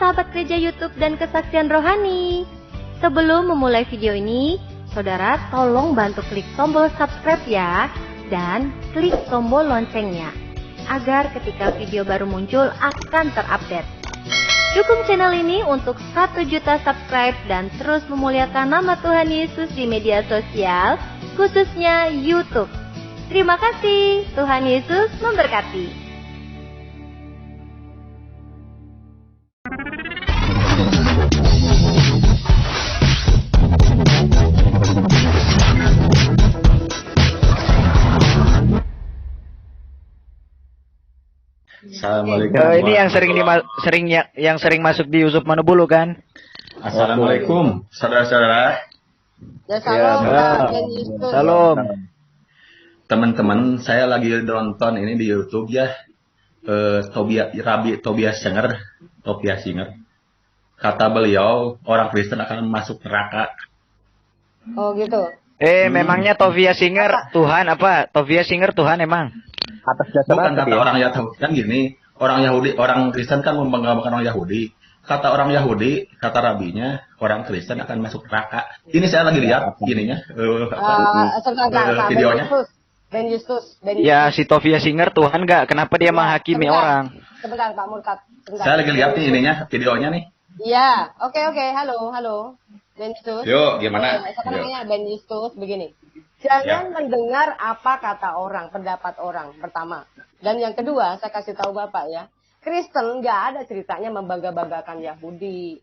sahabat gereja YouTube dan kesaksian rohani. Sebelum memulai video ini, saudara tolong bantu klik tombol subscribe ya, dan klik tombol loncengnya, agar ketika video baru muncul akan terupdate. Dukung channel ini untuk 1 juta subscribe dan terus memuliakan nama Tuhan Yesus di media sosial, khususnya YouTube. Terima kasih, Tuhan Yesus memberkati. Assalamualaikum. Ini yang sering masuk di Yusuf Manubulu kan? Assalamualaikum, saudara-saudara. Ya, salam. Salam. Teman-teman, saya lagi nonton ini di YouTube ya. Tobias Singer. Kata beliau, orang Kristen akan masuk neraka. Oh gitu. Memangnya Tobias Singer Tuhan apa? Tobias Singer Tuhan emang? Atas dasar bukan kata orang Yahudi kan gini, orang Kristen kan membanggakan orang Yahudi. Kata orang Yahudi, kata rabinya, orang Kristen akan masuk neraka. Ini saya lagi lihat ininya, videonya. Ben Justus. Ya, si Tobias Singer Tuhan nggak? Kenapa dia menghakimi orang? Sebentar Pak Murtad. Saya lagi lihat nih ininya, videonya nih. Iya, oke. Halo. Ben Justus. Yuk, gimana? Siapa namanya? Ben Justus, begini. Jangan mendengar apa kata orang, pendapat orang, pertama. Dan yang kedua, saya kasih tahu Bapak ya. Kristen nggak ada ceritanya membangga-banggakan Yahudi.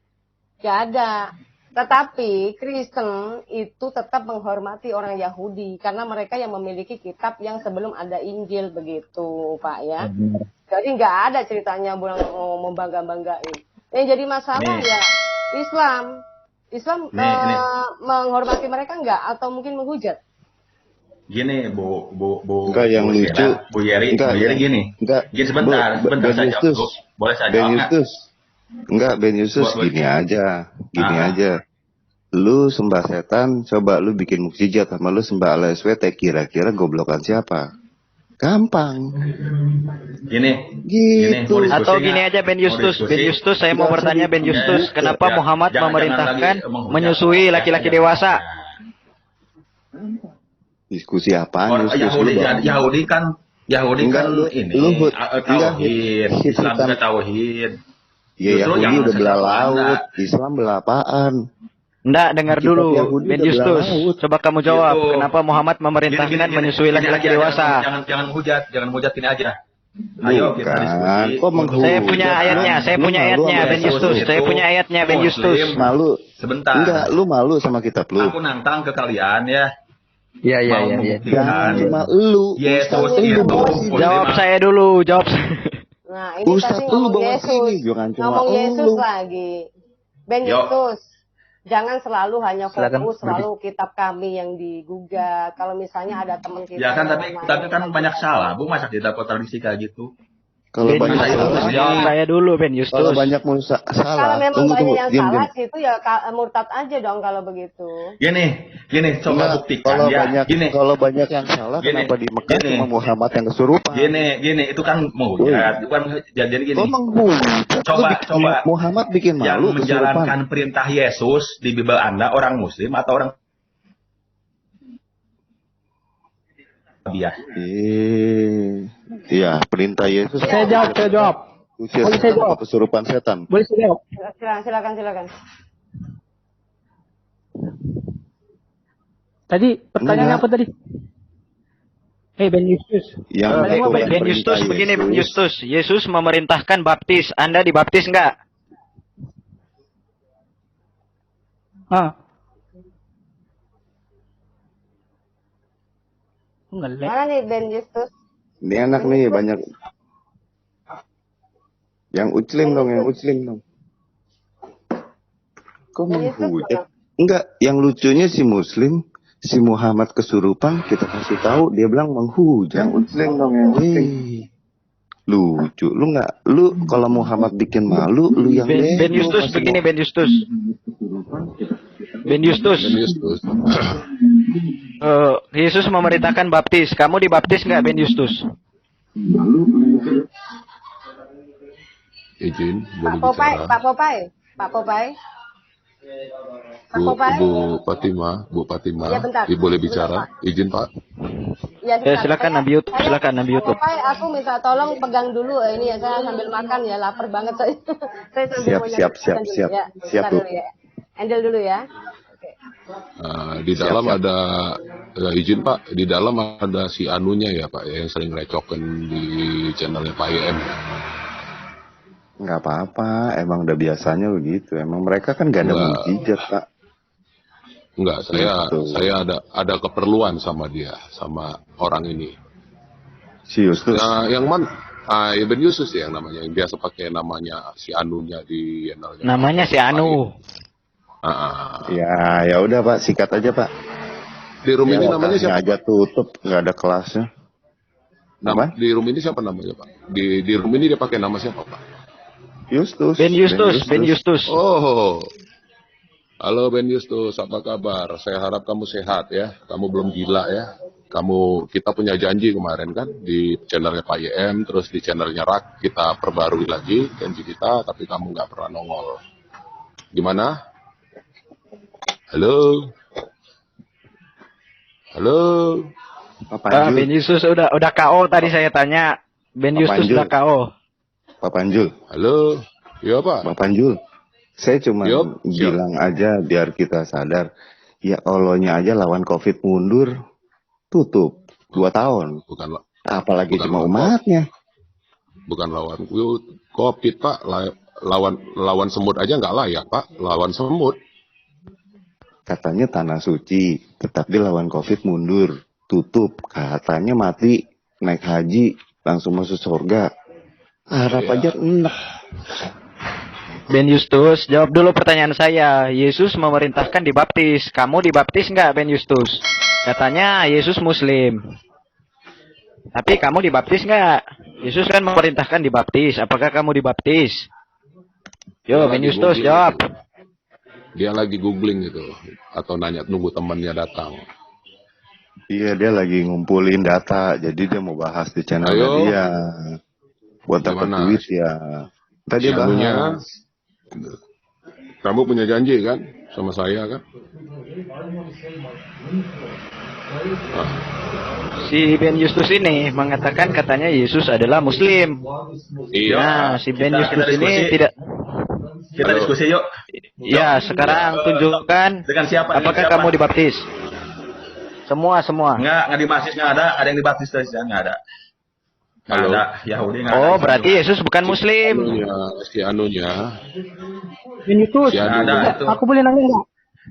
Nggak ada. Tetapi Kristen itu tetap menghormati orang Yahudi. Karena mereka yang memiliki kitab yang sebelum ada Injil, begitu Pak ya. Jadi nggak ada ceritanya mau membangga-banggain. Yang jadi masalah ya Islam. Islam menghormati mereka nggak? Atau mungkin menghujat? Gini, Bu enggak, yang lucu. Bu Yeri gini. Enggak. Gini sebentar saja. Boleh saja. Ben Justus. Enggak, Ben Justus gini aja. Lu sembah setan, coba lu bikin mukjizat sama lu sembah LSWT, kira-kira goblokan siapa? Gampang. Gini. Gitu. Atau gini aja Ben Justus, saya mau bertanya Ben Justus, kenapa Muhammad memerintahkan menyusui laki-laki dewasa? Diskusi apaan? Yahudi kan ini tauhid, Islam juga tauhid. Iya, Yahudi udah belah laut, Islam belah apaan? Enggak, dengar dulu Ben Justus. Coba kamu jawab, kenapa Muhammad memerintahkan menyusui laki-laki dewasa? Jangan hujat ini aja. Ayo kita diskusi. Saya punya ayatnya Ben Justus. Malu. Sebentar. Enggak, lu malu sama kitab lu. Aku nantang ke kalian ya. Iya. Jangan cuma lu. Yesus itu. Jawab saya dulu, Nah, ini Ustaz tadi lu ngomong bawa Yesus. sini, jangan cuma Ngomong Yesus lu. lagi. Ben Justus. Jangan selalu hanya fokus selalu kitab kami yang digugat. Kalau misalnya ada teman kita. Ya kan, tapi kan banyak salah, Bu, masa kita dapat tradisi kayak gitu. Kalau banyak salah, jawab saya dulu Ben Justus. Kalau banyak salah, kalau memang banyak yang diam. salah situ ya murtad aja dong kalau begitu. Gini, coba buktikan ya. Kalau banyak yang salah, kenapa di Mekah cuma Muhammad yang kesurupan? Gini, itu kan menghujat, bukan jadi gini. Kok menghujat? Coba Muhammad bikin malu yang menjalankan perintah Yesus di Bible Anda orang Muslim atau orang biasa? Iya, perintah Yesus. Saya jawab. Boleh saya jawab? Kesurupan setan. Boleh saya jawab? Silakan. Tadi pertanyaannya apa tadi? Ben Justus. Ben Justus begini Ben Justus. Yesus memerintahkan baptis. Anda dibaptis enggak? Mana nih Ben Justus? Ini anak nih banyak. Yang uclim dong. Kok menghujat? Enggak, yang lucunya si Muslim, si Muhammad kesurupan, kita kasih tahu dia bilang menghujat. Yang uclim dong, yang uclim. Lucu, lu kalau Muhammad bikin malu, lu yang Ben Justus begini Ben Justus. Yesus memerintahkan baptis. Kamu dibaptis nggak Ben Justus? izin boleh Pak Popai, bicara. Pak Popai, Pak Popai. Pak Popai. Bu Fatima, Ya, bentar. boleh bicara? Bentar, Izin Pak. Ya, silakan Nabi YouTube, silakan Nabi YouTube. Pak, aku minta tolong pegang dulu ini ya, saya sambil makan ya, lapar banget saya. Saya sambil Siap, mau nyari siap, makan siap, dulu siap. ya. Siap, Bentar Bu. dulu ya. Handle dulu ya. Oke. Di dalam siap. ada izin Pak, di dalam ada si Anunya ya Pak yang sering recokin di channelnya Pak YM. Nggak apa-apa, emang udah biasanya begitu. Emang mereka kan gak ada Nggak. mukjizat, Pak. Enggak, saya ada keperluan sama dia, sama orang ini. Si Yustus. Yang mana? Ben Yusus ya yang namanya, yang biasa pakai namanya si Anunya di channelnya. Namanya si Anu. Ya udah Pak, sikat aja Pak. Di room ini Ya, namanya lokasinya siapa? aja tutup, nggak ada kelasnya. Apa? Di room ini siapa namanya Pak? Di room ini dia pakai nama siapa Pak? Yustus. Ben Justus. Oh, halo Ben Justus, apa kabar? Saya harap kamu sehat ya. Kamu belum gila ya. Kita punya janji kemarin kan di channelnya Pak YM, terus di channelnya Rak kita perbarui lagi janji kita, tapi kamu nggak pernah nongol. Gimana? Halo? Pak Ben Panjul. Justus udah KO tadi saya tanya. Ben Pak Justus Panjul. udah KO. Pak Panjul. Halo? Iya Pak? Pak Panjul. Saya cuma Yup, bilang aja biar kita sadar. Ya Allahnya aja lawan COVID mundur. Tutup. 2 tahun. Bukan Apalagi bukan cuma lawan umatnya. bukan lawan COVID Pak, lawan semut aja nggak layak Pak, lawan semut. Katanya tanah suci. Tetapi lawan COVID mundur. Tutup. Katanya mati. Naik haji. Langsung masuk surga. Harap aja enak. Ben Justus, jawab dulu pertanyaan saya. Yesus memerintahkan dibaptis. Kamu dibaptis nggak, Ben Justus? Katanya Yesus Muslim. Tapi kamu dibaptis nggak? Yesus kan memerintahkan dibaptis. Apakah kamu dibaptis? Yo, Ben Justus, jawab. Dia lagi googling gitu, atau nunggu temannya datang. Iya, dia lagi ngumpulin data. Jadi dia mau bahas di channel Ayo. dia. Buat dapat Gimana? duit ya. Tadi Si anunya, bahas. kamu punya janji kan sama saya kan? Si Ben Justus ini mengatakan katanya Yesus adalah Muslim. Iya. Nah, si Ben Kita Justus ini diskusi. tidak. Kita diskusi yuk. Ya, sekarang tunjukkan Dengan siapa? Dengan apakah siapa? kamu dibaptis. Semua. Nggak dibaptis, nggak ada yang dibaptis dari saya, nggak ada. Nggak Halo. ada, Yahudi nggak ada. Oh, berarti Yesus bukan Muslim. Si anunya, Ini tuh, si Nggak ada anunya. itu. aku boleh nanya nggak?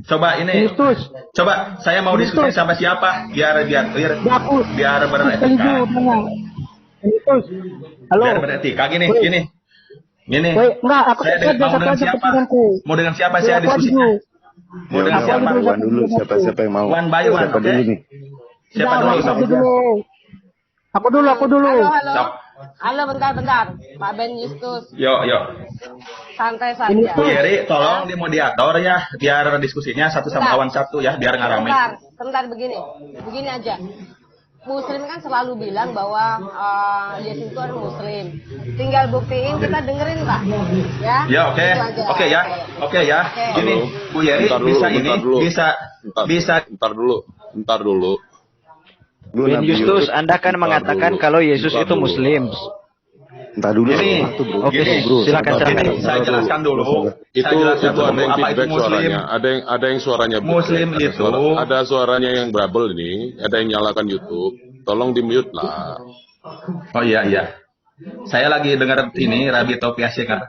Coba ini, Justus, coba saya mau diskusi sama siapa? Biar ya aku sekali dulu beretika. nanya. Justus, halo. Biar beretika. Gini. Woi, enggak, aku Saya mau mau dengan siapa? Mau dengan siapa saya diskusi? Mau Ya dengan udah, siapa? Wan dulu. Siapa yang mau? One by one, Siapa oke? dulu nih? Siapa dulu? Aku dulu. Aku dulu. Halo. Sok. Halo, bentar. Pak Ben Justus, Yuk. santai saja. Bu Yeri, tolong di moderator ya, biar diskusinya satu sama lawan satu ya, biar nggak ramai. Sebentar begini aja. Muslim kan selalu bilang bahwa Yesus itu adalah Muslim. Tinggal buktiin, kita dengerin Pak. Ya. Ya oke, Itu aja. oke ya. Gini, Bu Yeri Bentar dulu, bisa bentar ini, dulu. bisa. Bentar dulu. Ben Justus, Anda kan mengatakan dulu. kalau Yesus Bentar itu dulu. Muslim. Entar dulu. Gini. Satu, bro. Oke, Bro, silakan, sabar. silakan. Saya jelaskan dulu. Itu Saya jelaskan ada dulu yang apa itu feedback Muslim. suaranya. Ada yang suaranya Muslim feedback. itu- Ada suaranya yang trouble ini. Ada yang nyalakan YouTube. Tolong di mute lah. Oh iya. Saya lagi dengar ini Rabi Topia Sekar.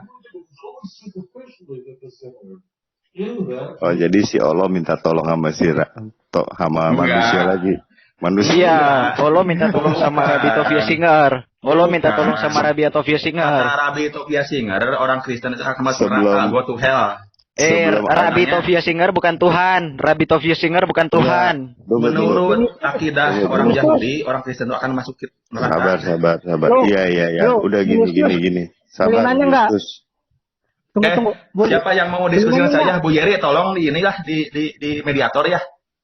Oh, jadi si Allah minta tolong sama sama Enggak. manusia lagi. Manusia. Iya, Olo minta tolong sama Rabbi Tovia Singer. Olo minta tolong sama Rabbi Tovia Singer. Kata Rabi Topia Singer, orang Kristen itu akan masuk Sebelum- neraka, go to hell. Sebelum Rabbi anaknya- Tovia Singer bukan Tuhan. Rabbi Tovia Singer bukan Tuhan. Menurut akidah Iya, orang betul. Yahudi, orang Kristen itu akan masuk neraka. Sabar. Yo, Iya. yo, Udah gini. Sabar. Boleh nanya nggak? Justus. Tunggu. Boleh. Siapa yang mau diskusi dengan Boleh saya, Bu Yeri, tolong di inilah di mediator ya.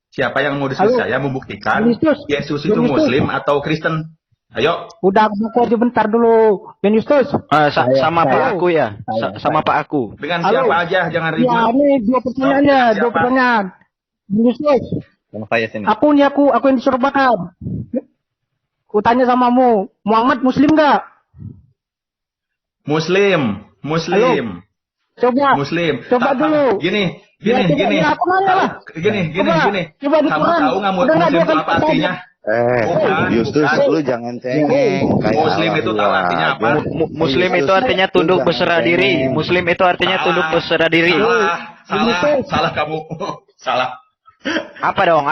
Siapa yang mau diskusi Halo. saya membuktikan Justus. Yesus itu Justus. Muslim atau Kristen? Ayo. Udah aku aja bentar dulu. Ben Justus. Sama Pak Aku ya. Sama Pak Aku. Dengan siapa aja, jangan ribut. Ya, ini dua pertanyaannya, dua pertanyaan. Ben Justus. Aku yang disuruh bakal. Ku tanya samamu, Muhammad Muslim nggak? Muslim. Coba. Muslim. Coba dulu. Gini. Ya, aku nanya lah. Gini. Coba di Kamu Quran. tahu nggak Udah nggak, Muslim dia itu kan apa artinya? Justus, lu jangan cengeng. Kayak Muslim itu tahu artinya apa? Muslim itu artinya tunduk berserah diri. Muslim itu artinya tunduk berserah diri. Salah kamu. Salah. Apa dong?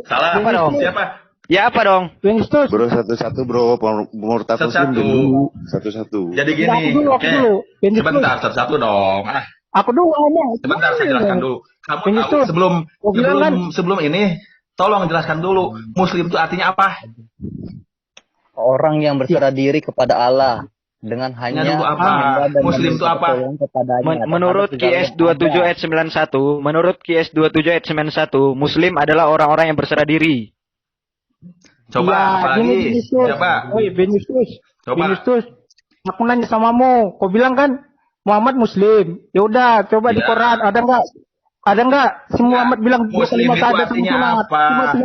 Salah. Apa dong? Siapa? Ya apa dong? Ben Justus. Bro, satu-satu bro, murtad Muslim dulu. Satu-satu. Jadi gini. Aku Oke. dulu. Ben Justus. Sebentar, satu-satu dong. Aku dulu ngomong. Sebentar, saya jelaskan dulu. Kamu Ben tahu Justus. sebelum ini, tolong jelaskan dulu. Muslim itu artinya apa? Orang yang berserah diri kepada Allah dengan hanya Dulu apa? menyembah dan Muslim itu meminta apa? pertolongan kepadanya. Menurut QS 27 ayat 91, Muslim adalah orang-orang yang berserah diri. Coba apa lagi? Coba. Woi, Ben Justus. Coba. Ben Justus. Aku nanya samamu, kau bilang kan Muhammad Muslim. Ya udah, coba di Ya. Quran ada nggak? Ada nggak? Si Muhammad bilang Muslim itu ada artinya sunat. apa?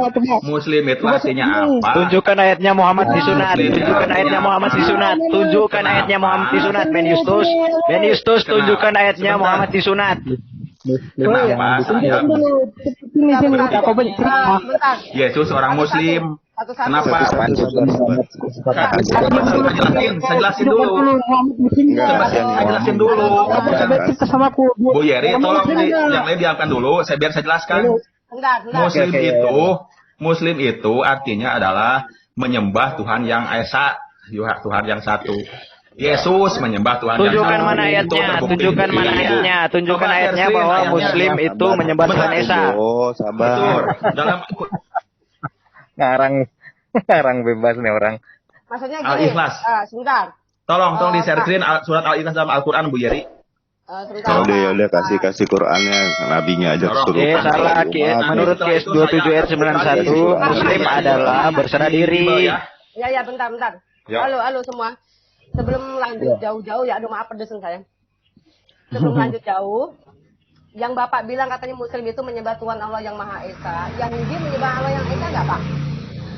Coba. Muslim itu Coba artinya sini. apa? Tunjukkan ayatnya Muhammad disunat. Muslim. Tunjukkan ayatnya Muhammad disunat. Tunjukkan ayatnya Muhammad disunat. Ben Justus. Ben Justus, tunjukkan ayatnya Sebentar. Muhammad disunat. Kenapa? Tunjukkan dulu. Sini sini. Kau banyak cerita. Bentar. Yesus orang Muslim. Satu-satu. Kenapa? Saya jelasin dulu. Muhammad Muslim nggak? Enggak, Saya jelasin dulu. Coba cerita sama aku. Bu Yeri, Kamu tolong Muslim nggak? yang lain diamkan dulu. Biar saya jelaskan. Bentar. Muslim itu artinya adalah menyembah Tuhan yang esa, Tuhan yang satu. Yesus menyembah Tuhan yang Tunjukkan satu. mana Itu ayatnya. terbukti. Tunjukkan mana ayatnya. Tunjukkan Coba ayatnya share bahwa screen Muslim ayatnya. itu menyembah Tuhan Esa. Oh, Betul. sabar. Dalam Ngarang bebas nih orang. Maksudnya gini. Al-Ikhlas. Sebentar. tolong di share screen surat Al-Ikhlas dalam Al-Qur'an Bu Yeri. Sebentar. Udah kasih Qur'annya, nabinya aja Tolong. kesurupan. Salah. Menurut QS 27 ayat 91, Muslim adalah berserah diri. Ya, bentar. Ya. Halo semua. Sebelum lanjut jauh-jauh ya, aduh maaf pedesan saya. Sebelum lanjut jauh, yang Bapak bilang katanya Muslim itu menyembah Tuhan Allah yang Maha Esa. Yahudi menyembah Allah yang Esa nggak Pak?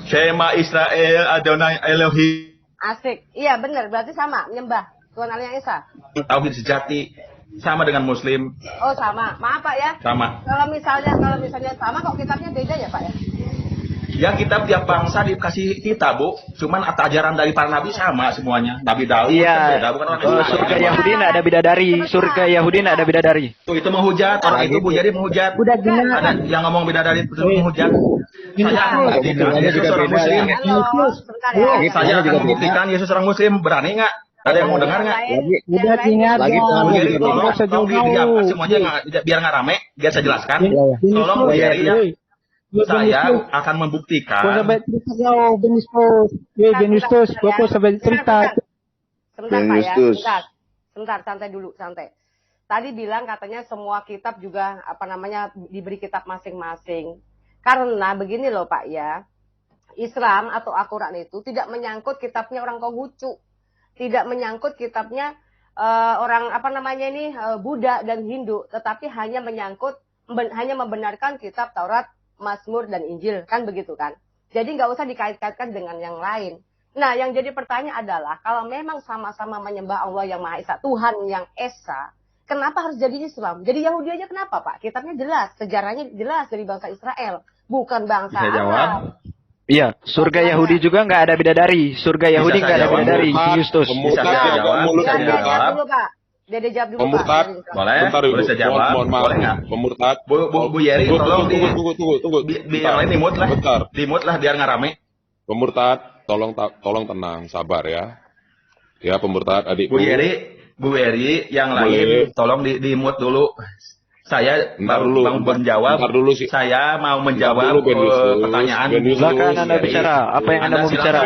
Shema Israel Adonai Elohim. Asik. Iya benar, berarti sama menyembah Tuhan Allah yang Esa. Tauhid sejati sama dengan Muslim. Oh sama. Maaf Pak ya. Sama. Kalau misalnya sama kok kitabnya beda ya Pak ya? Ya kitab tiap bangsa dikasih kita Bu. Cuman ajaran dari para nabi sama semuanya. Nabi Daud Iya. beda, bukan orang Islam. Surga Yahudi nggak ada bidadari. Surga Yahudi nggak ada bidadari. Itu menghujat, orang itu Bu jadi menghujat. Udah gini. Ada yang ngomong bidadari itu menghujat. Saya tidak, Yesus orang Muslim. Halo, sebentar ya. Saya akan membuktikan Yesus orang Muslim. Berani nggak? Ada yang mau dengar nggak? Udah gini aja. Bu Yeri, Nggak usah tolong jauh-jauh. didiamkan semuanya biar nggak rame, biar saya jelaskan. Tolong Bu Yeri ya. Saya akan Gua membuktikan. sampai cerita jauh, Benistus. Ben Justus, gua sampai cerita. Sebentar Ben Pak ya, Justus. sebentar, santai dulu, santai. Tadi bilang katanya semua kitab juga diberi kitab masing-masing. Karena begini loh Pak ya, Islam atau Al-Quran itu tidak menyangkut kitabnya orang Konghucu, tidak menyangkut kitabnya orang Buddha dan Hindu, tetapi hanya membenarkan kitab Taurat, Mazmur dan Injil, kan begitu kan? Jadi nggak usah dikait-kaitkan dengan yang lain. Nah, yang jadi pertanyaan adalah kalau memang sama-sama menyembah Allah yang Maha Esa, Tuhan yang Esa, kenapa harus jadi Islam? Jadi Yahudi aja kenapa Pak? Kitabnya jelas, sejarahnya jelas dari bangsa Israel, bukan bangsa Bisa jawab? Arab. Iya, surga Yahudi juga nggak ada bidadari. Surga Yahudi nggak ada jawab? bidadari. Justus. Bisa saya jawab? Bisa saya Dede jawab jawab? dulu Pak. Dede jawab dulu Pemurtad. Pak. Boleh? Bentar, Boleh Ibu. saya jawab? Mohon maaf. Boleh nggak? Pemurtad. Bu Yeri, tolong Tunggu. yang lain dimut lah. Bentar. Dimut lah biar nggak rame. Pemurtad, tolong tenang, sabar ya. Ya, pemurtad adikku. Bu Yeri, yang Boleh. lain tolong dimut dulu. Saya Bentar mau dulu. menjawab. Bentar dulu sih. Saya mau Bentar menjawab dulu, Ben Justus. pertanyaan. Ben Justus. Silakan Anda Yeri. bicara. Apa yang Anda mau bicara?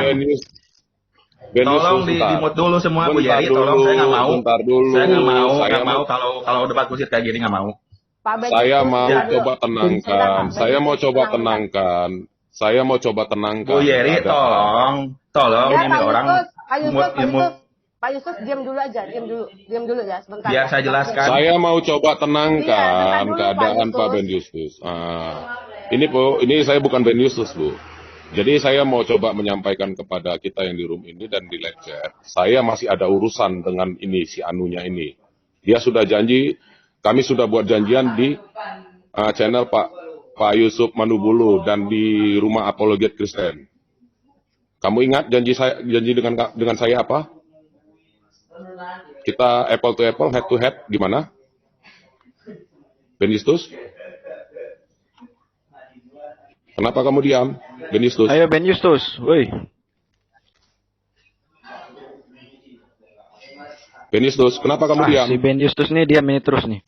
Tolong dimut dulu semua Bu Yeri, tolong saya nggak mau. Bentar dulu. Saya nggak Saya mau kalau debat kusir kayak gini nggak mau. Pak Ben Saya Justus, mau bentar dulu. coba tenangkan. Bentar, Pak. Saya mau Ben coba Justus, tenangkan. Saya mau coba tenangkan. Bu Yeri, tolong Ya, ini orang Pak Yusuf, diam dulu aja, diam dulu ya, sebentar. biar saya jelaskan. Saya mau coba tenangkan Iya, dulu, keadaan Pak Pak Ben Justus. Ini Bu, ini saya bukan Ben Justus, Bu. Jadi saya mau coba menyampaikan kepada kita yang di room ini dan di live chat. Saya masih ada urusan dengan ini, si Anunya ini. Dia sudah janji, kami sudah buat janjian di channel Pak Yusuf Manubulu dan di rumah Apologet Kristen. Kamu ingat janji dengan saya apa? Kita apple to apple, head to head, di mana? Ben Justus? Kenapa kamu diam, Ben Justus? Ayo Ben Justus, woi. Ben Justus, kenapa kamu diam? Si Ben Justus nih diam ini terus nih.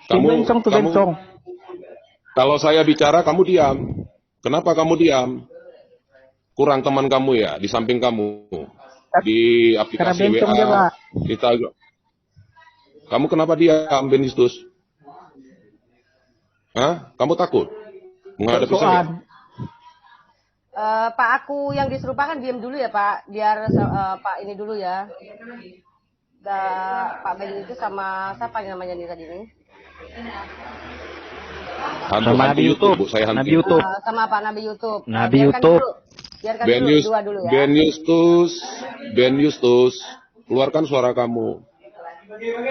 Kamu, kalau saya bicara kamu diam. Kenapa kamu diam? Kurang teman kamu ya, di samping kamu. Di aplikasi WA. Kamu kenapa diam, Ben Justus? Hah? Kamu takut? Menghadapi saya? Pak, aku yang diserupakan diam dulu ya Pak, biar Pak ini dulu ya. Pak Ben itu sama siapa yang namanya nih tadi nih? Hantu Nabi YouTube, Bu, saya hantu. Nabi YouTube. Sama Pak Nabi YouTube. Nabi Biarkan YouTube. dulu. Biarkan dulu dua dulu ya. Ben Justus, keluarkan suara kamu.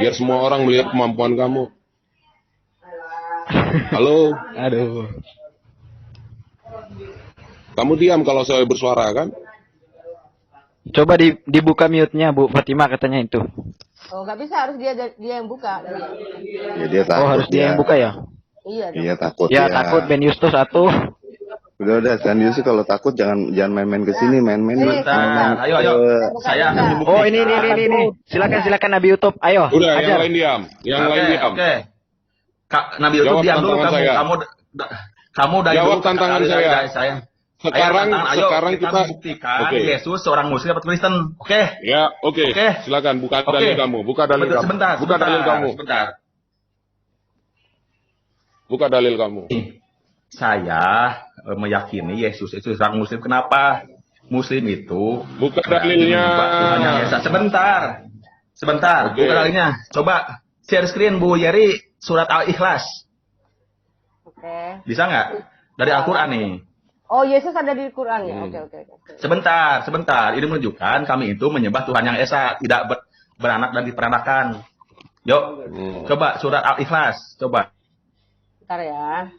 Biar semua orang melihat kemampuan kamu. Halo. Aduh. Kamu diam kalau saya bersuara kan? Coba dibuka mute-nya Bu Fatima katanya itu. Oh, nggak bisa, harus dia yang buka. Ya dia takut. Oh harus dia yang buka ya? Iya. Iya takut Ya takut Ben Justus atuh. Udah San Yusuf kalau takut jangan main-main ke sini, main-main. Bentar, ayo. Saya akan membuktikan. Oh ini. Silakan Nabi YouTube. Ayo. Udah, ajar. yang lain diam. Yang lain diam. Oke. Kak Nabi YouTube Jawab diam dulu tantangan saya. kamu dari Jawab dulu tantangan saya. Sekarang kita buktikan Oke. Yesus seorang Muslim atau Kristen. Oke. Ya, oke. Oke. Silakan buka dalil kamu. Buka dalil kamu. Sebentar. Buka dalil kamu. Sebentar. Buka dalil kamu. Saya meyakini Yesus itu seorang Muslim. Kenapa? Muslim itu Buka dalilnya. Tuhannya Yesus. Sebentar. Oke. Buka dalilnya. Coba share screen Bu Yeri surat Al-Ikhlas. Oke. Bisa nggak? Dari Al-Quran nih. Oh, Yesus ada di Quran ya. Oke. Sebentar. Ini menunjukkan kami itu menyembah Tuhan yang Esa, tidak beranak dan diperanakan. Yuk, coba surat Al-Ikhlas, coba. Bentar ya.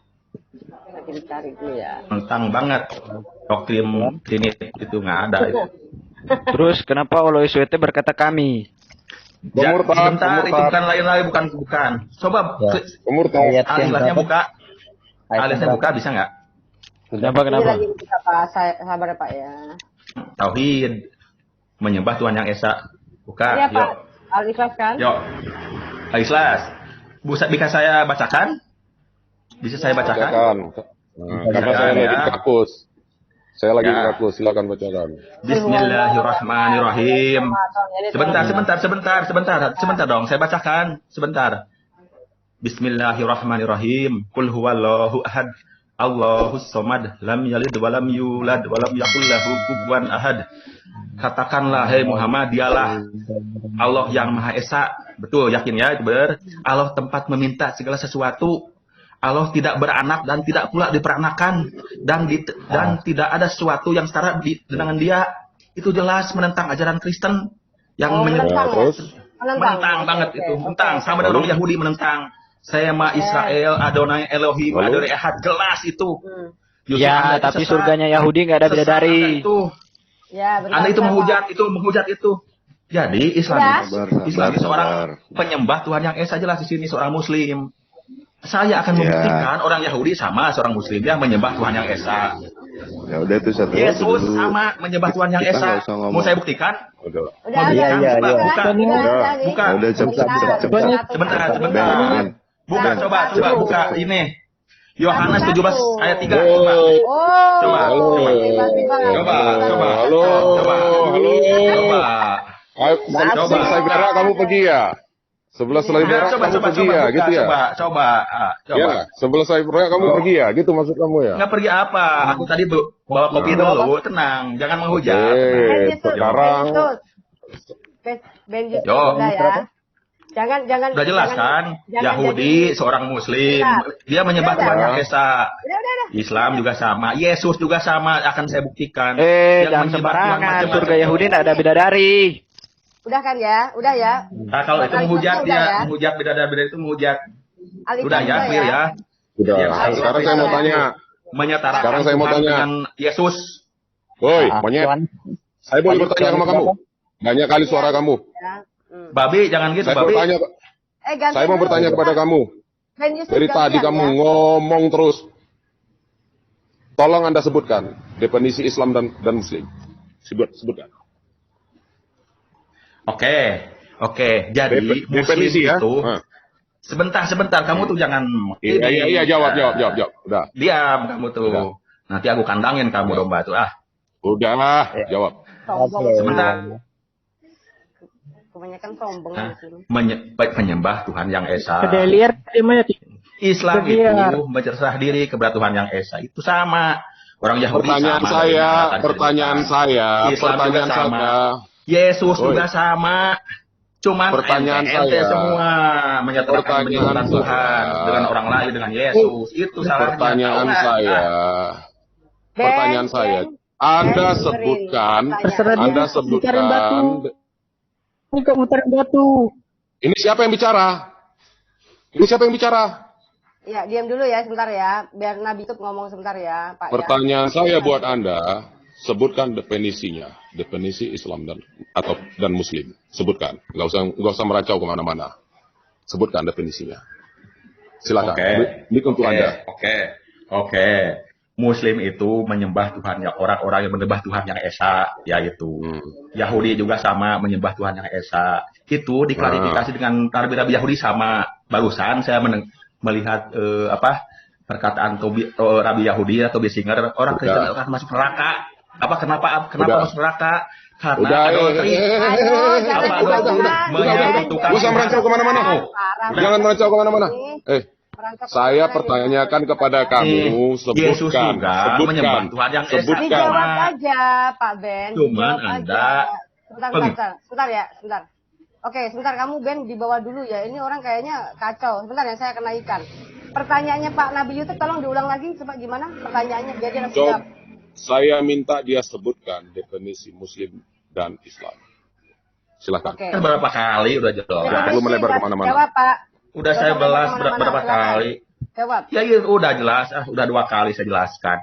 Lagi dicari dulu ya. Tentang banget doktrin Trinity itu nggak ada. Itu. Terus kenapa Allah SWT berkata kami? Ya, Pemurtad. itu bukan lain-lain, bukan. Coba Al-Ikhlasnya buka. Al-Ikhlasnya buka bisa nggak? Kenapa? Ini lagi kita Pak, sabar Pak ya. Tauhid, menyembah Tuhan yang Esa. Buka, Iya Pak, yuk. Al-Ikhlas kan? Yuk, Al-Ikhlas. Bisa saya bacakan? Bisa saya bacakan? Karena saya lagi di kampus. Saya lagi di kampus, silakan bacakan. Bismillahirrahmanirrahim. Sebentar dong, saya bacakan. Sebentar. Bismillahirrahmanirrahim. Qul huwallahu ahad. Allahus somad, lam yalid walam yulad walam yakul lahu kufuwan ahad. Katakanlah, hei Muhammad, dialah Allah yang Maha Esa. Betul, yakin ya? Allah tempat meminta segala sesuatu. Allah tidak beranak dan tidak pula diperanakan, dan tidak ada sesuatu yang setara dengan Dia. Itu jelas menentang ajaran Kristen yang menentang banget itu. Menentang sama dengan orang Yahudi menentang. Saya ma Israel, Adonai Elohim, Adonai Ehad, jelas itu. Ya, tapi surganya Yahudi nggak ada bidadari. Ya, Anda itu menghujat itu. Jadi Islam itu seorang penyembah Tuhan yang Esa, jelas di sini seorang Muslim. Saya akan membuktikan orang Yahudi sama seorang Muslim yang menyembah Tuhan yang Esa. Ya udah itu satu. Yesus sama menyembah Tuhan yang Esa. Mau saya buktikan? Iya. Buka. Udah cepat. Sebentar. Buka ini. Yohanes 17 ayat 3. Coba. Halo. Selesai berak kamu pergi ya? selesai Udah, berak coba kamu coba pergi coba ya, buka, gitu ya? coba. Coba. Ya, selesai berak kamu pergi ya, gitu maksud kamu ya? Nggak pergi apa? Aku tadi bawa kopi dulu, tenang, jangan menghujat. Oke, tenang. sekarang Ben Justus Yo. udah ya. Jangan Udah jelas kan? Yahudi seorang Muslim, dia menyembah Tuhan yang Esa. Udah. Islam juga sama, Yesus juga sama, akan saya buktikan. Jangan menyembah Tuhan sembarangan. macam-macam. Surga Yahudi tidak ada bidadari. Udah kan ya? Udah ya. Nah, kalau itu menghujat Udah dia, ya? menghujat beda-beda itu menghujat. Alifan Udah ya, clear ya. udah. Ya, Sekarang saya mau tanya, menyetarakan Sekarang saya mau Tuhan tanya. dengan Yesus. woi, monyet, saya boleh bertanya sama kamu? Banyak kali suara kamu. Ya. Babi, jangan gitu, Saya babi. bertanya, Ganti saya mau dulu. bertanya kepada kamu. Ben Justus Dari tadi gantian kamu ya. ngomong terus. Tolong Anda sebutkan definisi Islam dan Muslim. Sebutkan. Oke. Jadi Muslim Definisi ya. itu sebentar. Kamu tuh jangan. Iya, jawab. Udah. Diam kamu tuh. Udah. Nanti aku kandangin kamu domba tuh. Udahlah, jawab. Sombong. Sebentar. Kebanyakan sombong Hah? di sini. Menyembah Tuhan yang Esa. Kedeliar gimana? Islam Kedeliar. itu berserah diri kepada Tuhan yang Esa. Itu sama. Orang Yahudi Pertanyaan sama. saya, Islam juga pertanyaan sama. saya. Yesus Oi. juga sama. Cuman Pertanyaan ente saya. semua menyatakan Pertanyaan penyembahan Tuhan saya. dengan orang lain dengan Yesus. Itu salahnya. Pertanyaan Tahu nggak? saya. Ben, Pertanyaan saya. Anda dengerin sebutkan, pertanyaan. Anda Muterin sebutkan. batu. Ini kok muterin batu. Ini siapa yang bicara? Ya, diam dulu ya sebentar ya. Biar Nabi Tub ngomong sebentar ya, Pak. Pertanyaan saya buat Anda, sebutkan definisinya, definisi Islam dan Muslim. Sebutkan, nggak usah meracau kemana-mana. Sebutkan definisinya. Silakan. Ini untuk Anda. Oke. Muslim itu menyembah Tuhan yang orang-orang yang menyembah Tuhan yang Esa, yaitu Yahudi juga sama menyembah Tuhan yang Esa. Itu diklarifikasi dengan rabi-rabi Yahudi sama. Barusan saya melihat perkataan Rabi Yahudi atau Bisinger, orang Kristen akan masuk neraka. Kenapa masuk neraka? Karena adultery. Gak usah merancau kemana-mana. Jangan merancau kemana-mana. Saya pertanyakan kepada kamu, Yesus juga menyembah Tuhan yang Esa. Dijawab aja, Pak Ben. Cuman Dijawab Anda aja. Sebentar. Oke, sebentar kamu Ben di bawah dulu ya. Ini orang kayaknya kacau. Sebentar ya, saya kenaikan. Pertanyaannya Pak Nabi Yusuf tolong diulang lagi coba gimana pertanyaannya biar dia langsung jawab. Saya minta dia sebutkan definisi Muslim dan Islam. Silakan. Oke. Berapa kali udah jelas. Perlu melebar kemana-mana. Jawab Pak. Udah saya belas berapa kali. Jawab. Ya udah jelas, udah 2 kali saya jelaskan.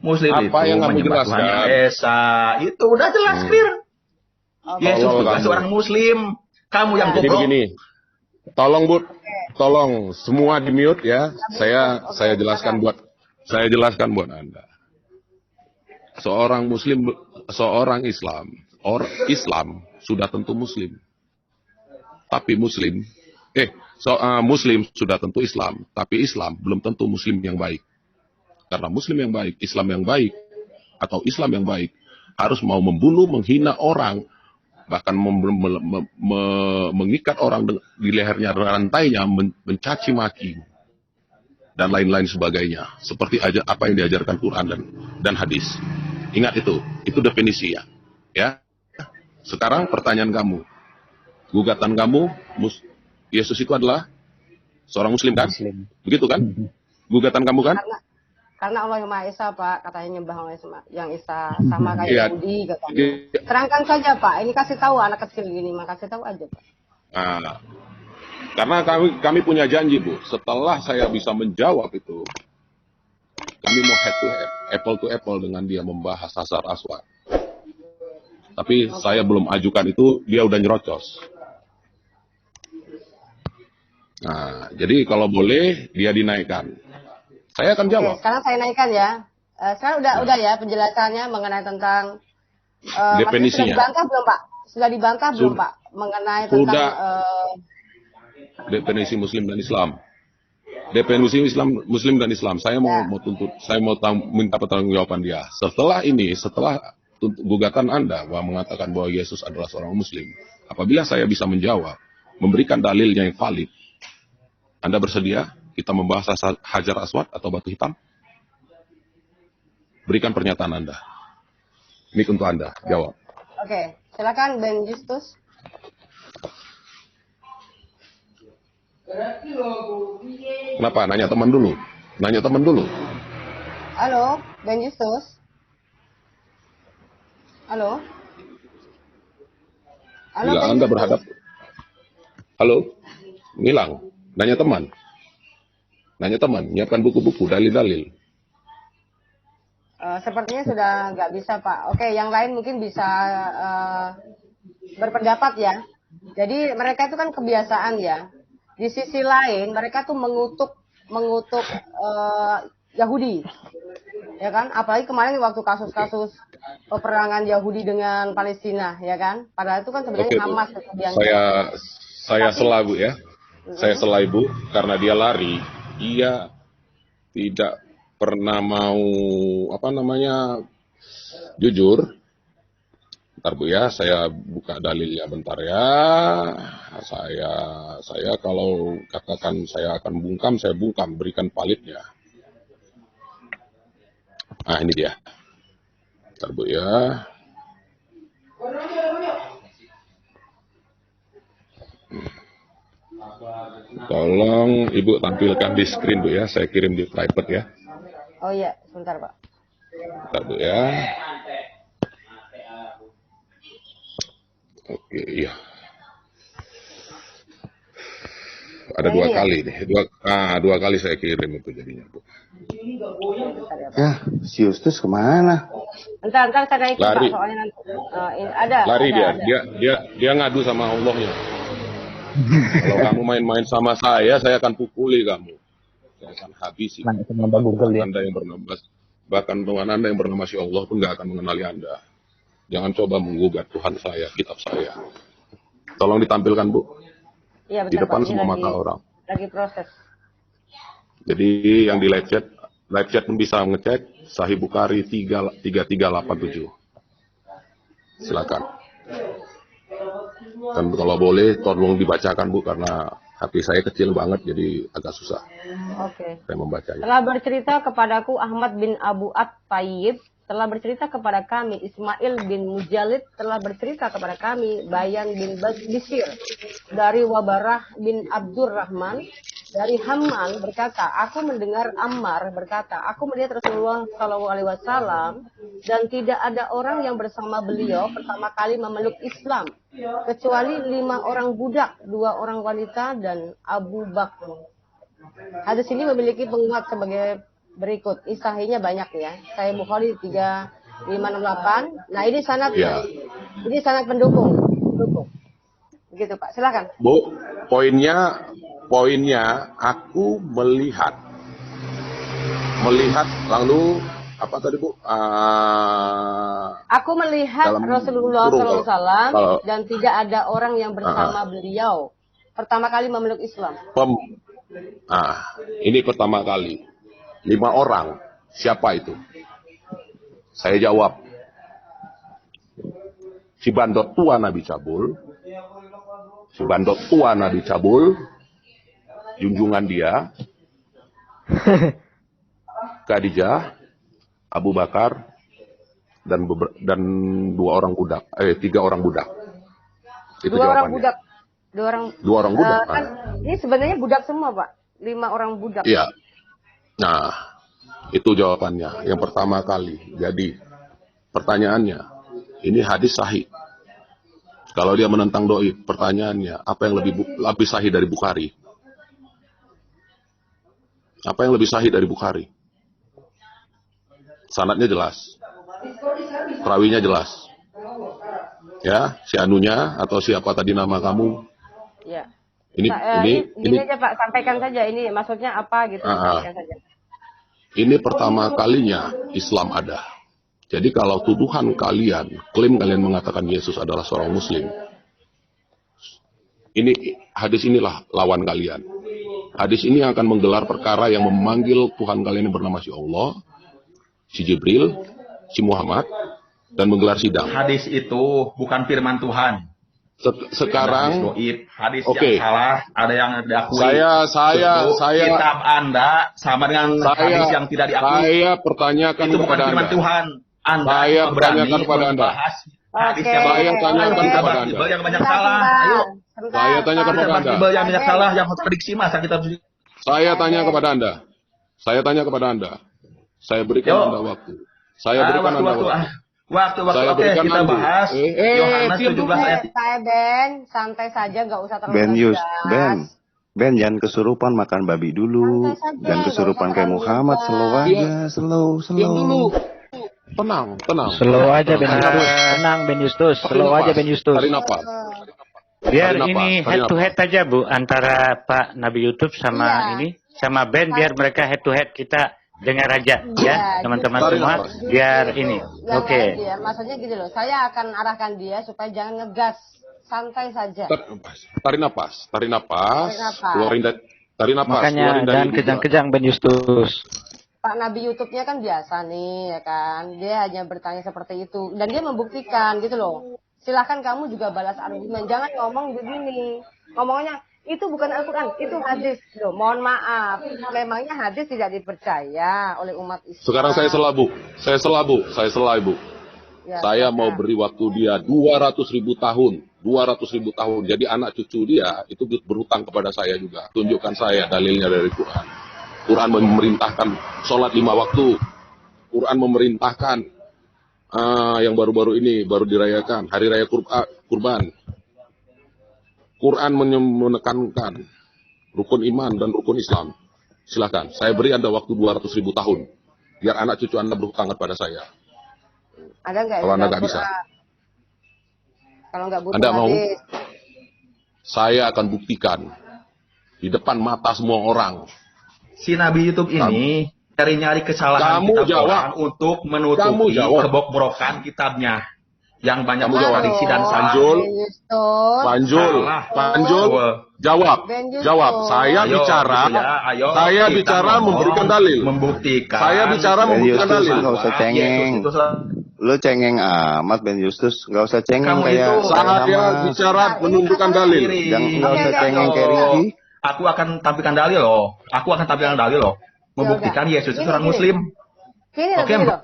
Muslim Apa itu yang kamu menyembah Tuhan yang jelaskan? Esa. Itu udah jelas clear. Yesus juga seorang Muslim. Kamu yang Jadi goblok. begini. Tolong semua di mute ya. Saya jelaskan buat Anda. Seorang Muslim, seorang Islam sudah tentu Muslim. Tapi Muslim sudah tentu Islam, tapi Islam belum tentu Muslim yang baik. Karena Muslim yang baik, Islam yang baik, atau Islam yang baik harus mau membunuh, menghina orang, bahkan mengikat orang di lehernya rantainya, mencaci maki, dan lain-lain sebagainya. Seperti apa yang diajarkan Quran dan hadis. Ingat itu definisinya. Ya. Sekarang pertanyaan kamu, gugatan kamu, Yesus itu adalah seorang Muslim kan? Begitu kan? Gugatan kamu kan? Karena Allah yang Maha Esa, Pak, katanya nyembah Allah yang Esa sama kayak Yahudi katanya. Terangkan saja, Pak. Ini kasih tahu anak kecil gini, mah kasih tahu aja, Pak. Nah, karena kami punya janji, Bu. Setelah saya bisa menjawab itu, kami mau head to head, apple to apple dengan dia membahas Hajar Aswad. Tapi saya belum ajukan itu, dia udah nyerocos. Nah, jadi kalau boleh dia dinaikkan. Saya akan jawab. Oke, sekarang saya naikkan ya. Sekarang udah ya penjelasannya mengenai tentang definisinya. Sudah dibantah belum, Pak? Sudah dibantah belum, Pak? Mengenai tentang definisi Muslim dan Islam. Definisi Muslim dan Islam. Saya mau tuntut, saya mau minta pertanggungjawaban dia. Setelah gugatan Anda bahwa mengatakan bahwa Yesus adalah seorang Muslim, apabila saya bisa menjawab memberikan dalilnya yang valid. Anda bersedia kita membahas Hajar Aswad atau batu hitam? Berikan pernyataan Anda. Ini untuk Anda, jawab. Oke, silakan Ben Justus. Kenapa? Nanya teman dulu. Halo, Ben Justus. Halo. Halo, Bila Ben Anda Justus. berhadap, halo, ngilang. Nanya teman, nyiapkan buku-buku, dalil-dalil. Sepertinya sudah nggak bisa, Pak. Oke, yang lain mungkin bisa berpendapat ya. Jadi mereka itu kan kebiasaan ya. Di sisi lain mereka tuh mengutuk Yahudi, ya kan? Apalagi kemarin waktu kasus-kasus peperangan Yahudi dengan Palestina, ya kan? Padahal itu kan sebenarnya Hamas yang Saya sela, Bu, ya. Saya sela Ibu karena dia lari. Dia tidak pernah mau jujur. Bentar Bu ya, saya buka dalilnya bentar ya. Saya kalau katakan saya akan bungkam, saya bungkam, berikan validnya. Nah, ini dia. Bentar Bu ya. Tolong Ibu tampilkan di screen Bu ya, saya kirim di private ya. Oh iya, sebentar Pak. Bentar Bu ya. Oke, iya. Ada dua kali nih, dua kali saya kirim itu jadinya Bu. Ya, si Justus kemana? Entar saya ikut Lari. Pak, soalnya nanti ada. Lari ada. dia ngadu sama Allahnya. Kalau kamu main-main sama saya akan pukuli kamu. Saya akan habisi. Bahkan Tuhan Anda yang bernama Si Allah pun nggak akan mengenali Anda. Jangan coba menggugat Tuhan saya, kitab saya. Tolong ditampilkan Bu. Iya, Di depan Pak. semua mata orang. Lagi proses. Jadi yang di live chat pun bisa ngecek Sahih Bukhari 3387. Silakan. Dan kalau boleh tolong dibacakan Bu, karena hati saya kecil banget jadi agak susah. Oke. Saya membacanya. Telah bercerita kepadaku Ahmad bin Abu At-Tayyib, telah bercerita kepada kami Ismail bin Mujalid, telah bercerita kepada kami Bayan bin Bisir, dari Wabarah bin Abdurrahman, dari Hamman berkata, aku mendengar Ammar berkata, aku melihat Rasulullah SAW dan tidak ada orang yang bersama beliau pertama kali memeluk Islam, kecuali 5 orang budak, 2 orang wanita dan Abu Bakar. Hadis ini memiliki penguat sebagai berikut. Sahihnya banyak ya. Sahih Bukhari 3568. Nah, ini sanad ini sanad pendukung. Begitu Pak. Silakan. Bu, poinnya aku melihat lalu apa tadi Bu? Aku melihat Rasulullah SAW dan tidak ada orang yang bersama beliau pertama kali memeluk Islam. Ini pertama kali. 5 orang. Siapa itu? Saya jawab. Si bandot tua Nabi Cabul. Junjungan dia. Khadijah, Abu Bakar, dan 3 orang budak. Itu jawabannya. 2 orang budak. Kan, ini sebenarnya budak semua Pak. 5 orang budak. Iya. Nah, itu jawabannya. Yang pertama kali. Jadi, pertanyaannya, ini hadis sahih. Kalau dia menentang doi, pertanyaannya, apa yang lebih sahih dari Bukhari? Apa yang lebih sahih dari Bukhari? Sanadnya jelas. Perawinya jelas. Ya, si anunya atau siapa tadi nama kamu? Ya. Ini aja Pak, sampaikan saja ini maksudnya apa gitu. Sampaikan saja. Ini pertama kalinya Islam ada. Jadi kalau tuduhan kalian, klaim kalian mengatakan Yesus adalah seorang Muslim, hadis inilah lawan kalian. Hadis ini akan menggelar perkara yang memanggil Tuhan kalian yang bernama Si Allah, si Jibril, si Muhammad, dan menggelar sidang. Hadis itu bukan firman Tuhan. Sekarang hadis Oke. yang salah, ada yang diakui. saya Kitab Anda sama dengan hadis yang tidak diakui. Saya pertanyakan Itu bukan kepada firman Anda. Tuhan. Anda Saya berani pertanyakan kepada Anda. membahas hadis Oke. yang Saya tanyakan kita kepada bahas Anda. Bible yang banyak Sebentar, salah. sebentar. Ayo. Sebentar, Saya tanya Pak. kepada Kita bahas Anda. Bible yang banyak Oke. salah, yang harus prediksi masa kita Saya tanya kepada Anda. Saya tanya kepada Anda. Saya berikan Yo. Anda waktu. Saya berikan Anda waktu. Waktu. Saya Oke, berikan kita Anda. bahas Yohanes diam 17 dulu. ayat. Saya Ben, santai saja, nggak usah terlalu Ben Yus, ngegas. Ben jangan kesurupan makan babi dulu. Santai saja, Jangan kesurupan nggak usah kayak terlalu Muhammad, ngegas. slow aja, slow. Diam dulu. Tenang. Slow aja Ben Tarik Justus. nafas. Tenang Ben Justus. Tarik Slow nafas. aja Ben Justus. Tarik nafas. Biar Tarik ini nafas, head to tarik head aja Bu, antara Pak Nabi YouTube sama Iya. ini sama Ben, biar mereka head to head, kita dengar aja Iya, ya teman-teman Tarik semua, nafas. biar ini. Yang Oke. lain dia, maksudnya gini loh, saya akan arahkan dia supaya jangan ngegas, santai saja. Tarik nafas. Tarik nafas. Tarik nafas. Makanya Keluarin dari jangan hidung. kejang-kejang Ben Justus. Pak Nabi YouTube-nya kan biasa nih, ya kan? Dia hanya bertanya seperti itu dan dia membuktikan gitu loh. Silahkan kamu juga balas argumen, jangan ngomong begini. Ngomongnya itu bukan Al-Quran, itu hadis. Loh, mohon maaf, memangnya hadis tidak dipercaya oleh umat Islam. Sekarang saya selabu. Saya selah Ibu. Ya, Saya silakan. mau beri waktu dia 200.000 tahun. 200.000 tahun. Jadi anak cucu dia itu berutang kepada saya juga. Tunjukkan saya dalilnya dari Quran. Quran memerintahkan sholat 5 waktu. Quran memerintahkan yang baru-baru ini baru dirayakan hari raya kurban. Quran menekankan rukun iman dan rukun Islam. Silakan, saya beri Anda waktu 200.000 tahun biar anak cucu Anda berhutang kepada saya. Ada nggak Kalau yang Anda dalam nggak bisa. Quran? Kalau nggak butuh Anda mau? hadis. Saya akan buktikan di depan mata semua orang. Si Nabi YouTube ini nyari-nyari kesalahan Kamu kitab jawab. Quran untuk Kamu menutupi jawab. kebobrokan kitabnya yang banyak Kamu jawab. kontradiksi dan salah. Panjul. Ben Justus. Panjul, Salah. Panjul, jawab, Ben Justus. jawab. Saya Ayo, bicara, gitu ya, ayo, saya kita bicara ngomong, memberikan dalil. membuktikan. Saya bicara Ben membuktikan Justus dalil. nggak usah cengeng. Yesus itu Lu cengeng amat Ben Justus, nggak usah cengeng Kamu kayak itu Saya sama. bicara menunjukkan dalil. Jangan nggak usah Oke, cengeng oke. kayak Ricky. Aku akan tampilkan dalil loh. Membuktikan Yesus itu orang Muslim. Gini loh, Oke, gini loh.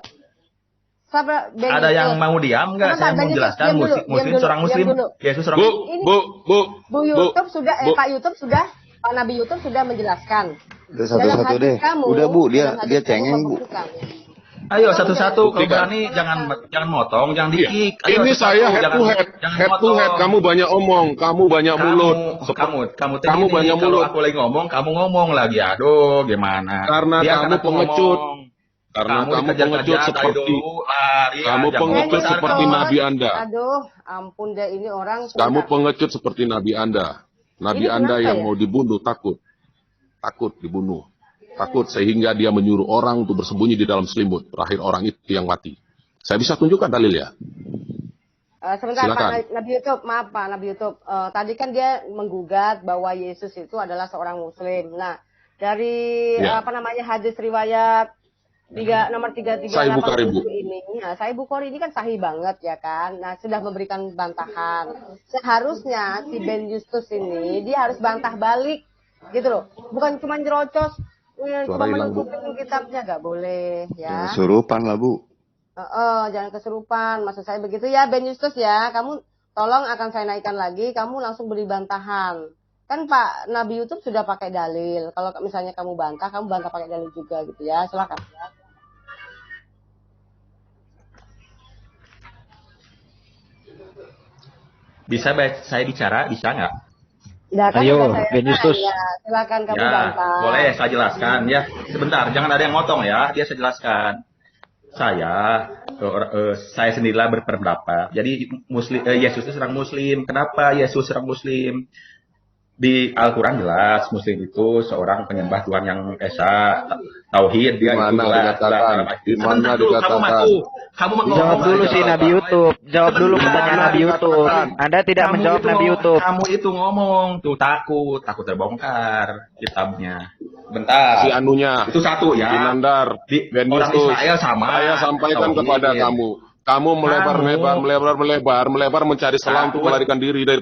Sabar, Ben Ada yang Justus. mau diam nggak? Sebentar, Saya Ben mau Justus, jelaskan. diam dulu, Muslim diam seorang dulu, Muslim. diam dulu. Yesus orang Bu, Muslim. bu, YouTube sudah, Bu. Pak YouTube sudah, Pak Nabi YouTube sudah menjelaskan. Udah satu-satu Dalam deh. hadis kamu, Udah Bu, dalam hadis dia kamu cengeng Bu. membuktikan. Ayo satu-satu. Kalau Buktikan. berani jangan motong, jangan Iya. di-kick. Ayo, Ini satu-satu, saya head jangan- to head, jangan head to motong. head. Kamu banyak omong, kamu banyak mulut. Kamu Kamu gini, banyak kalau mulut. aku lagi ngomong, kamu ngomong lagi. Aduh, gimana? Karena Biarkan kamu aku pengecut. ngomong. Karena kamu dikejar-kejar pengecut dari seperti dulu, lari kamu aja. pengecut Bentar, seperti kamu. Nabi Anda. Aduh, ampun deh ini orang. Kamu sudah- pengecut seperti Nabi Anda. Nabi Ini Anda kenapa yang ya? mau dibunuh takut. Takut dibunuh. Takut sehingga dia menyuruh orang untuk bersembunyi di dalam selimut. Terakhir orang itu yang mati. Saya bisa tunjukkan dalil ya. Sebentar Silakan. Pak Nabi YouTube, maaf Pak Nabi YouTube. Tadi kan dia menggugat bahwa Yesus itu adalah seorang Muslim. Nah, dari Ya. hadis riwayat nomor 33 Sahih Bukhari, Bu. ini, nah, Sahih Bukhari ini kan sahih banget ya kan. Nah, sudah memberikan bantahan. Seharusnya si Ben Justus ini dia harus bantah balik, gitu loh. Bukan cuma nyerocos, cuma Suara hilang, Bu. menutupin kitabnya, nggak boleh ya. Kesurupan lah Bu. Jangan kesurupan, maksud saya begitu ya Ben Justus ya. Kamu tolong akan saya naikkan lagi, kamu langsung beri bantahan. Kan Pak Nabi YouTube sudah pakai dalil. Kalau misalnya kamu bantah pakai dalil juga gitu ya. Silakan. Bisa saya bicara? Bisa nggak? Nah, kan Ayo, sudah saya Ben Justus. tanya. Silakan kamu Ya, bantah. boleh saya jelaskan ya. Sebentar, jangan ada yang motong ya. Dia saya jelaskan. Saya sendirilah berpendapat. Jadi Yesus itu seorang Muslim. Kenapa Yesus seorang Muslim? Di Al-Quran jelas Muslim itu seorang penyembah Tuhan yang esa, tauhid dia Di mana itu jelas. dikatakan? Di mana Sebentar dulu, dikatakan? kamu Jawab dulu aja. si Nabi YouTube. Jawab dulu Sebentar. pertanyaan Nabi YouTube. Anda tidak Kamu menjawab itu Nabi YouTube. Kamu itu ngomong tuh takut terbongkar kitabnya. Bentar. Si anunya. Itu satu ya. Si Nandar. Di Ben orang Justus. Israel sama. Saya sampaikan Tauhid. kepada kamu. Kamu melebar mencari celah untuk melarikan diri dari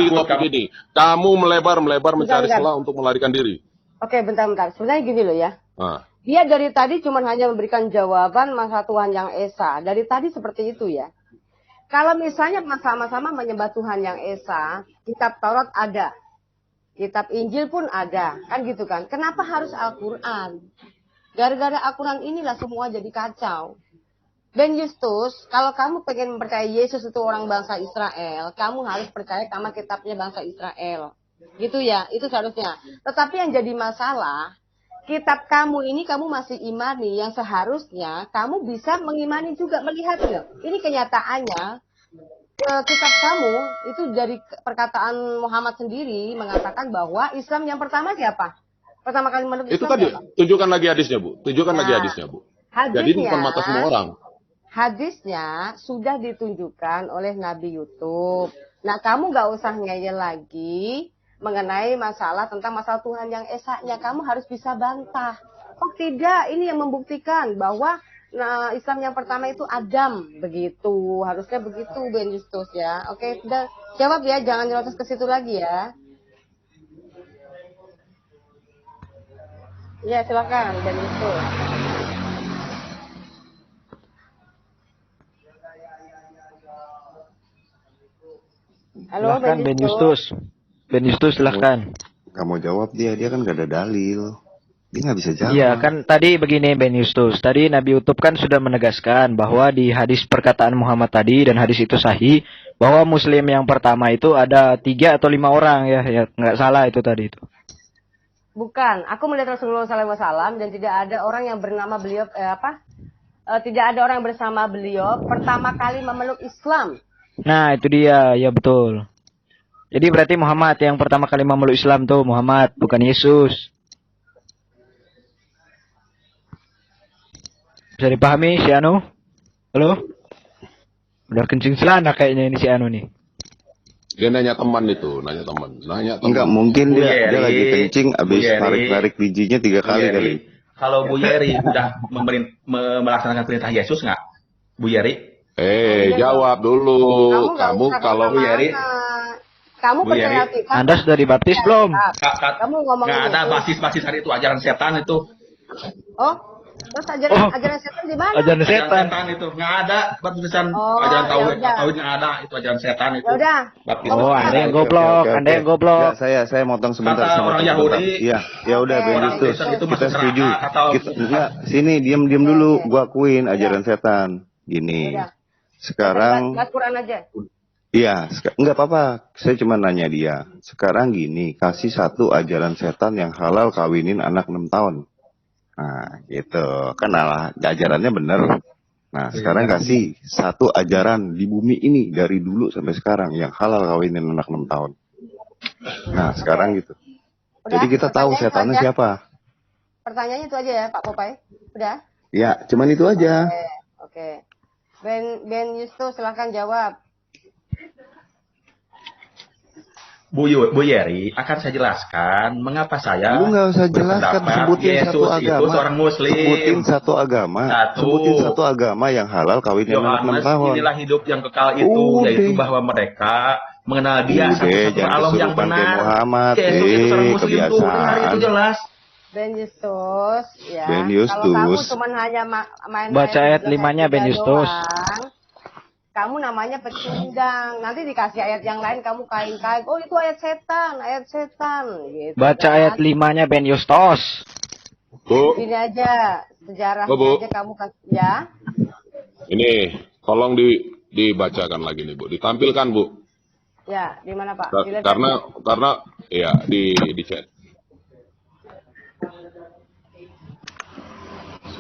topik ini. Kamu melebar mencari celah untuk melarikan diri. Oke, bentar. Sebenarnya gini loh ya. Nah. Dia dari tadi cuma hanya memberikan jawaban masalah Tuhan yang Esa. Dari tadi seperti itu ya. Kalau misalnya sama-sama menyembah Tuhan yang Esa, kitab Taurat ada. Kitab Injil pun ada. Kan gitu kan. Kenapa harus Al-Quran? Gara-gara Al-Quran inilah semua jadi kacau. Ben Justus, kalau kamu pengen mempercayai Yesus itu orang bangsa Israel, kamu harus percaya sama kitabnya bangsa Israel. Gitu ya, itu seharusnya. Tetapi yang jadi masalah, kitab kamu ini kamu masih imani, yang seharusnya kamu bisa mengimani juga, melihatnya. Ini kenyataannya, kitab kamu itu dari perkataan Muhammad sendiri mengatakan bahwa Islam yang pertama siapa? Pertama kali menurut Itu Islam tadi, siapa? tunjukkan lagi hadisnya, Bu. Lagi hadisnya, Bu. Jadi ini bukan mata semua orang. Hadisnya sudah ditunjukkan oleh Nabi YouTube. Nah, kamu gak usah ngeyel lagi mengenai masalah Tuhan yang Esanya. Kamu harus bisa bantah. Oh tidak, ini yang membuktikan bahwa Islam yang pertama itu Adam. Begitu, harusnya begitu Ben Justus ya. Oke, sudah jawab ya, jangan nyerocos ke situ lagi ya. Ya, silakan Ben Justus. Halo, silahkan Ben Justus. Ben Justus silahkan. Gak mau jawab dia kan gak ada dalil. Dia gak bisa jawab. Iya kan tadi begini Ben Justus. Tadi Nabi YouTube kan sudah menegaskan bahwa di hadis perkataan Muhammad tadi dan hadis itu sahih. Bahwa muslim yang pertama itu ada 3 atau 5 orang ya nggak salah itu tadi itu. Bukan, aku melihat Rasulullah SAW dan tidak ada orang yang bernama beliau tidak ada orang bersama beliau pertama kali memeluk Islam. Nah itu dia, ya betul. Jadi berarti Muhammad yang pertama kali memeluk Islam tuh Muhammad, bukan Yesus. Bisa dipahami si Anu? Halo? Udah kencing celana kayaknya ini si Anu nih. Dia nanya teman itu, nanya teman. Enggak mungkin dia lagi kencing habis tarik-tarik bijinya 3 kali kali. Kalau Bu Yeri udah melaksanakan perintah Yesus nggak? Bu Yeri? Jawab dulu. Kamu kalau Bu Yeri, kamu percaya kita? Anda sudah dibaptis belum? Kamu ngomong nggak ada basis-basis hari itu, ajaran setan itu. Oh, terus ajaran setan di mana? Ajaran setan itu nggak ada baptisan. Ajaran tauhid nggak ada, itu ajaran setan itu. Ya udah. Oh, Anda yang goblok, Anda yang goblok. Saya motong sebentar. Kata orang Yahudi. Iya, ya udah Ben Justus, kita setuju. Enggak, sini diam dulu, gua akuin ajaran setan. Gini. Sekarang Quran aja. Iya, enggak apa-apa. Saya cuma nanya dia. Sekarang gini, kasih satu ajaran setan yang halal kawinin anak 6 tahun. Nah, gitu. Kan ajarannya bener. Nah, sekarang kasih satu ajaran di bumi ini dari dulu sampai sekarang yang halal kawinin anak 6 tahun. Nah, sekarang gitu. Jadi kita tahu setannya siapa. Pertanyaannya itu aja ya, Pak Popeye. Udah? Ya, cuman itu aja. Oke. Ben Justus silahkan jawab. Bu Yeri, akan saya jelaskan mengapa saya. Lu nggak usah jelaskan, sebutin Yesus satu agama. itu seorang Muslim. Sebutin satu agama. Sebutin satu agama yang halal kawinin anak 6 tahun. Inilah hidup yang kekal itu, yaitu bahwa mereka mengenal Dia satu-satu Allah yang benar. Muhammad, Yesus itu seorang Muslim tuh, itu jelas. Ben Justus, ya. Ben Justus. Kalau kamu cuma hanya main baca ayat 5-nya Ben Justus. Kamu namanya pecundang. Nanti dikasih ayat yang lain kamu kain-kain. Oh itu ayat setan gitu. Baca ayat 5-nya Ben Justus. Bu. Ini aja sejarahnya aja kamu kasih ya. Ini tolong dibacakan lagi nih Bu, ditampilkan Bu. Ya, di mana Pak? Karena ya di chat.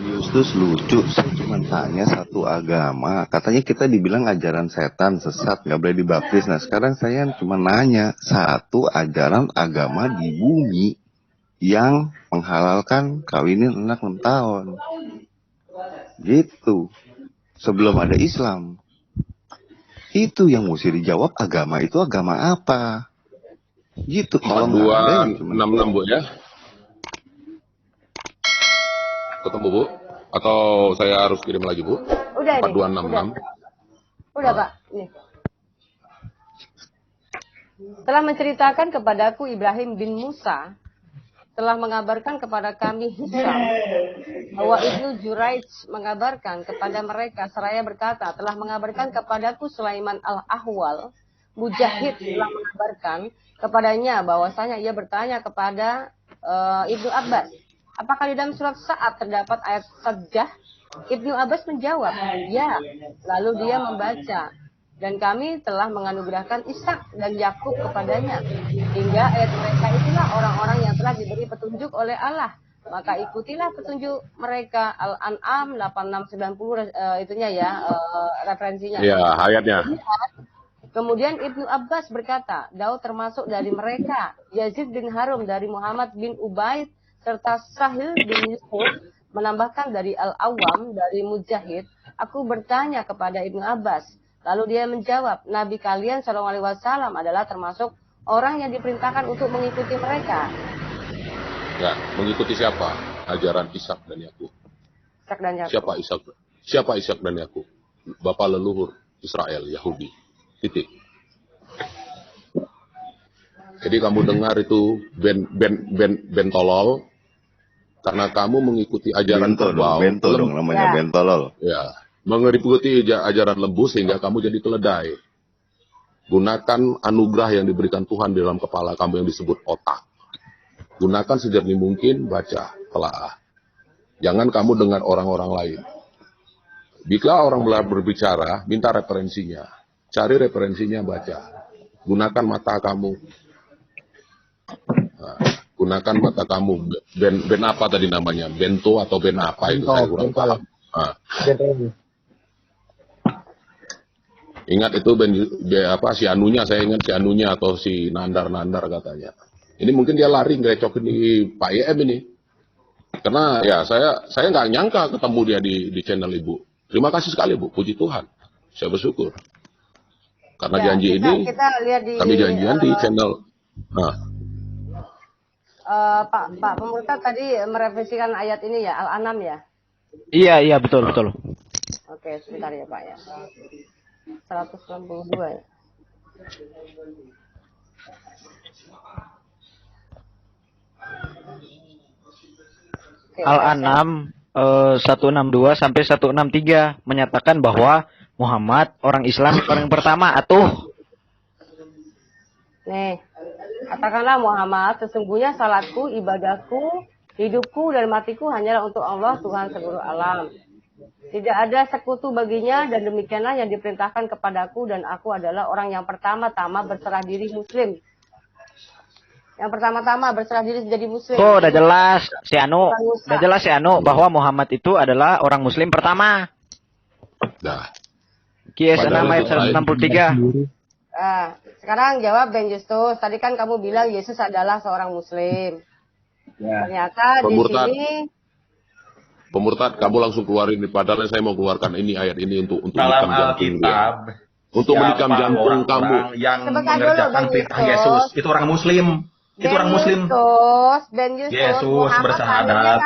Justus lucu, saya cuma tanya satu agama. Katanya kita dibilang ajaran setan, sesat, nggak boleh dibaptis. Nah sekarang saya cuma nanya satu ajaran agama di bumi yang menghalalkan kawinin anak 6 tahun. Gitu. Sebelum ada Islam. Itu yang mesti dijawab, agama itu agama apa? Gitu. Kalau 266 Bu ya. Ketemu Bu? Atau saya harus kirim lagi Bu? Udah 4266. Udah Pak, nih. Telah menceritakan kepadaku Ibrahim bin Musa, telah mengabarkan kepada kami Hisam, bahwa Ibnu Juraij mengabarkan kepada mereka seraya berkata, telah mengabarkan kepadaku Sulaiman al-Ahwal, Mujahid telah mengabarkan kepadanya bahwasanya ia bertanya kepada Ibnu Abbas, apakah di dalam surat Sa'ad terdapat ayat sajdah? Ibnu Abbas menjawab, ya. Lalu dia membaca, dan kami telah menganugerahkan Ishak dan Yakub kepadanya, hingga ayat mereka itulah orang-orang yang telah diberi petunjuk oleh Allah. Maka ikutilah petunjuk mereka. Al-An'am 8690 itunya ya, referensinya. Ya, ayatnya. Kemudian Ibnu Abbas berkata, Daud termasuk dari mereka, Yazid bin Harum dari Muhammad bin Ubaid, serta Sahil bin Yusuf menambahkan dari Al-Awwam dari Mujahid. Aku bertanya kepada Ibnu Abbas, lalu dia menjawab, Nabi kalian SAW adalah termasuk orang yang diperintahkan untuk mengikuti mereka. Ya, mengikuti siapa? Ajaran Ishak dan Yakub. Ishak dan Yakub. Siapa Ishak dan Yakub? Bapak leluhur Israel, Yahudi. Titik. Jadi kamu dengar itu ben tolol karena kamu mengikuti ajaran kerbau. Bento dong namanya, ben tolol. Ya, mengikuti ajaran lembu sehingga kamu jadi keledai. Gunakan anugerah yang diberikan Tuhan di dalam kepala kamu yang disebut otak. Gunakan sejernih mungkin, baca, telaah. Jangan kamu dengar orang-orang lain. Bila orang berbicara, minta referensinya. Cari referensinya, baca. Gunakan mata kamu. Nah, gunakan mata kamu. Ben apa tadi namanya? Bento atau ben apa itu? Saya kurang paham. Nah. Ingat itu si anunya, saya ingat si anunya atau si nandar katanya. Ini mungkin dia lari ngerecokin di Pak YM ini. Karena ya saya nggak nyangka ketemu dia di channel Ibu. Terima kasih sekali Bu, puji Tuhan. Saya bersyukur. Karena ya, janji kita lihat kami janjian di channel. Nah. Pak Pemurtad tadi merevisikan ayat ini ya, Al-An'am ya? Iya, betul. Oke, sebentar ya Pak ya. 162 ya. Al-An'am 162 sampai 163 menyatakan bahwa Muhammad orang Islam orang pertama atuh. Nih, katakanlah Muhammad, sesungguhnya salatku, ibadahku, hidupku dan matiku hanyalah untuk Allah Tuhan seluruh alam. Tidak ada sekutu baginya dan demikianlah yang diperintahkan kepadaku dan aku adalah orang yang pertama-tama berserah diri muslim. Yang pertama-tama berserah diri menjadi muslim. Oh, udah jelas si Anu bahwa Muhammad itu adalah orang muslim pertama. Nah. QS 6 ayat 163. Sekarang jawab Ben Justus. Tadi kan kamu bilang Yesus adalah seorang muslim. Ya. Ternyata di sini Pemurtad, kamu langsung keluarin ini. Padahal saya mau keluarkan ini ayat ini untuk dalam menikam jantung Alkitab. Untuk menikam jantung kamu. Yang mengerjakan perintah Yesus itu orang muslim. Itu orang muslim. Ben Justus. Yesus bersahadat.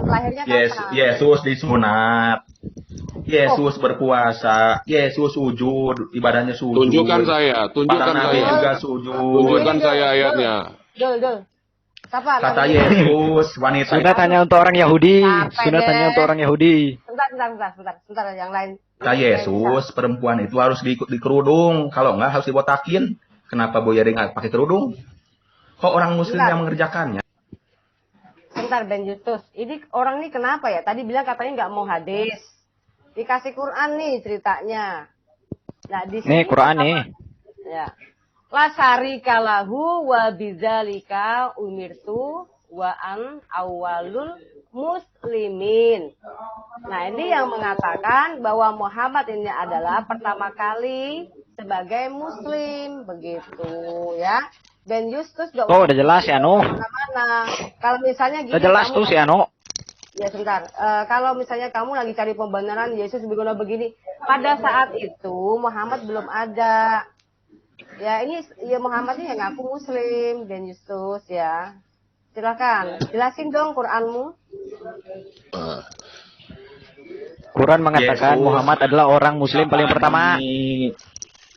Lahirnya kapan? Yesus disunat. Yesus berpuasa, Yesus sujud, ibadahnya sujud. Tunjukkan saya. Juga sujud. Tunjukkan saya ayatnya. Dul. Kata Yesus, wanita. Sudah tanya untuk orang Yahudi. Sebentar, yang lain. Kata Yesus, perempuan itu harus dikerudung. Kalau enggak harus dibotakin. Kenapa Boyari nggak pakai kerudung? Kok orang muslim yang mengerjakannya? Sebentar Ben Justus. Ini orang ini kenapa ya? Tadi bilang katanya nggak mau hadis. Dikasih Quran nih ceritanya. Nah, di sini Quran nih. Ya. La syarika lahu wa bidzalika umirtu wa an awwalul muslimin. Nah, ini yang mengatakan bahwa Muhammad ini adalah pertama kali sebagai muslim, begitu ya. Ben Justus udah jelas ya Anu. Kalau misalnya gini, udah jelas tuh si Anu. Ya sebentar, kalau misalnya kamu lagi cari pembenaran Yesus begini, pada saat itu Muhammad belum ada. Ya ini ya Muhammad ini yang ngaku muslim, Ben Justus ya. Silakan, jelasin dong Quranmu. Quran mengatakan Yesus. Muhammad adalah orang Muslim paling pertama.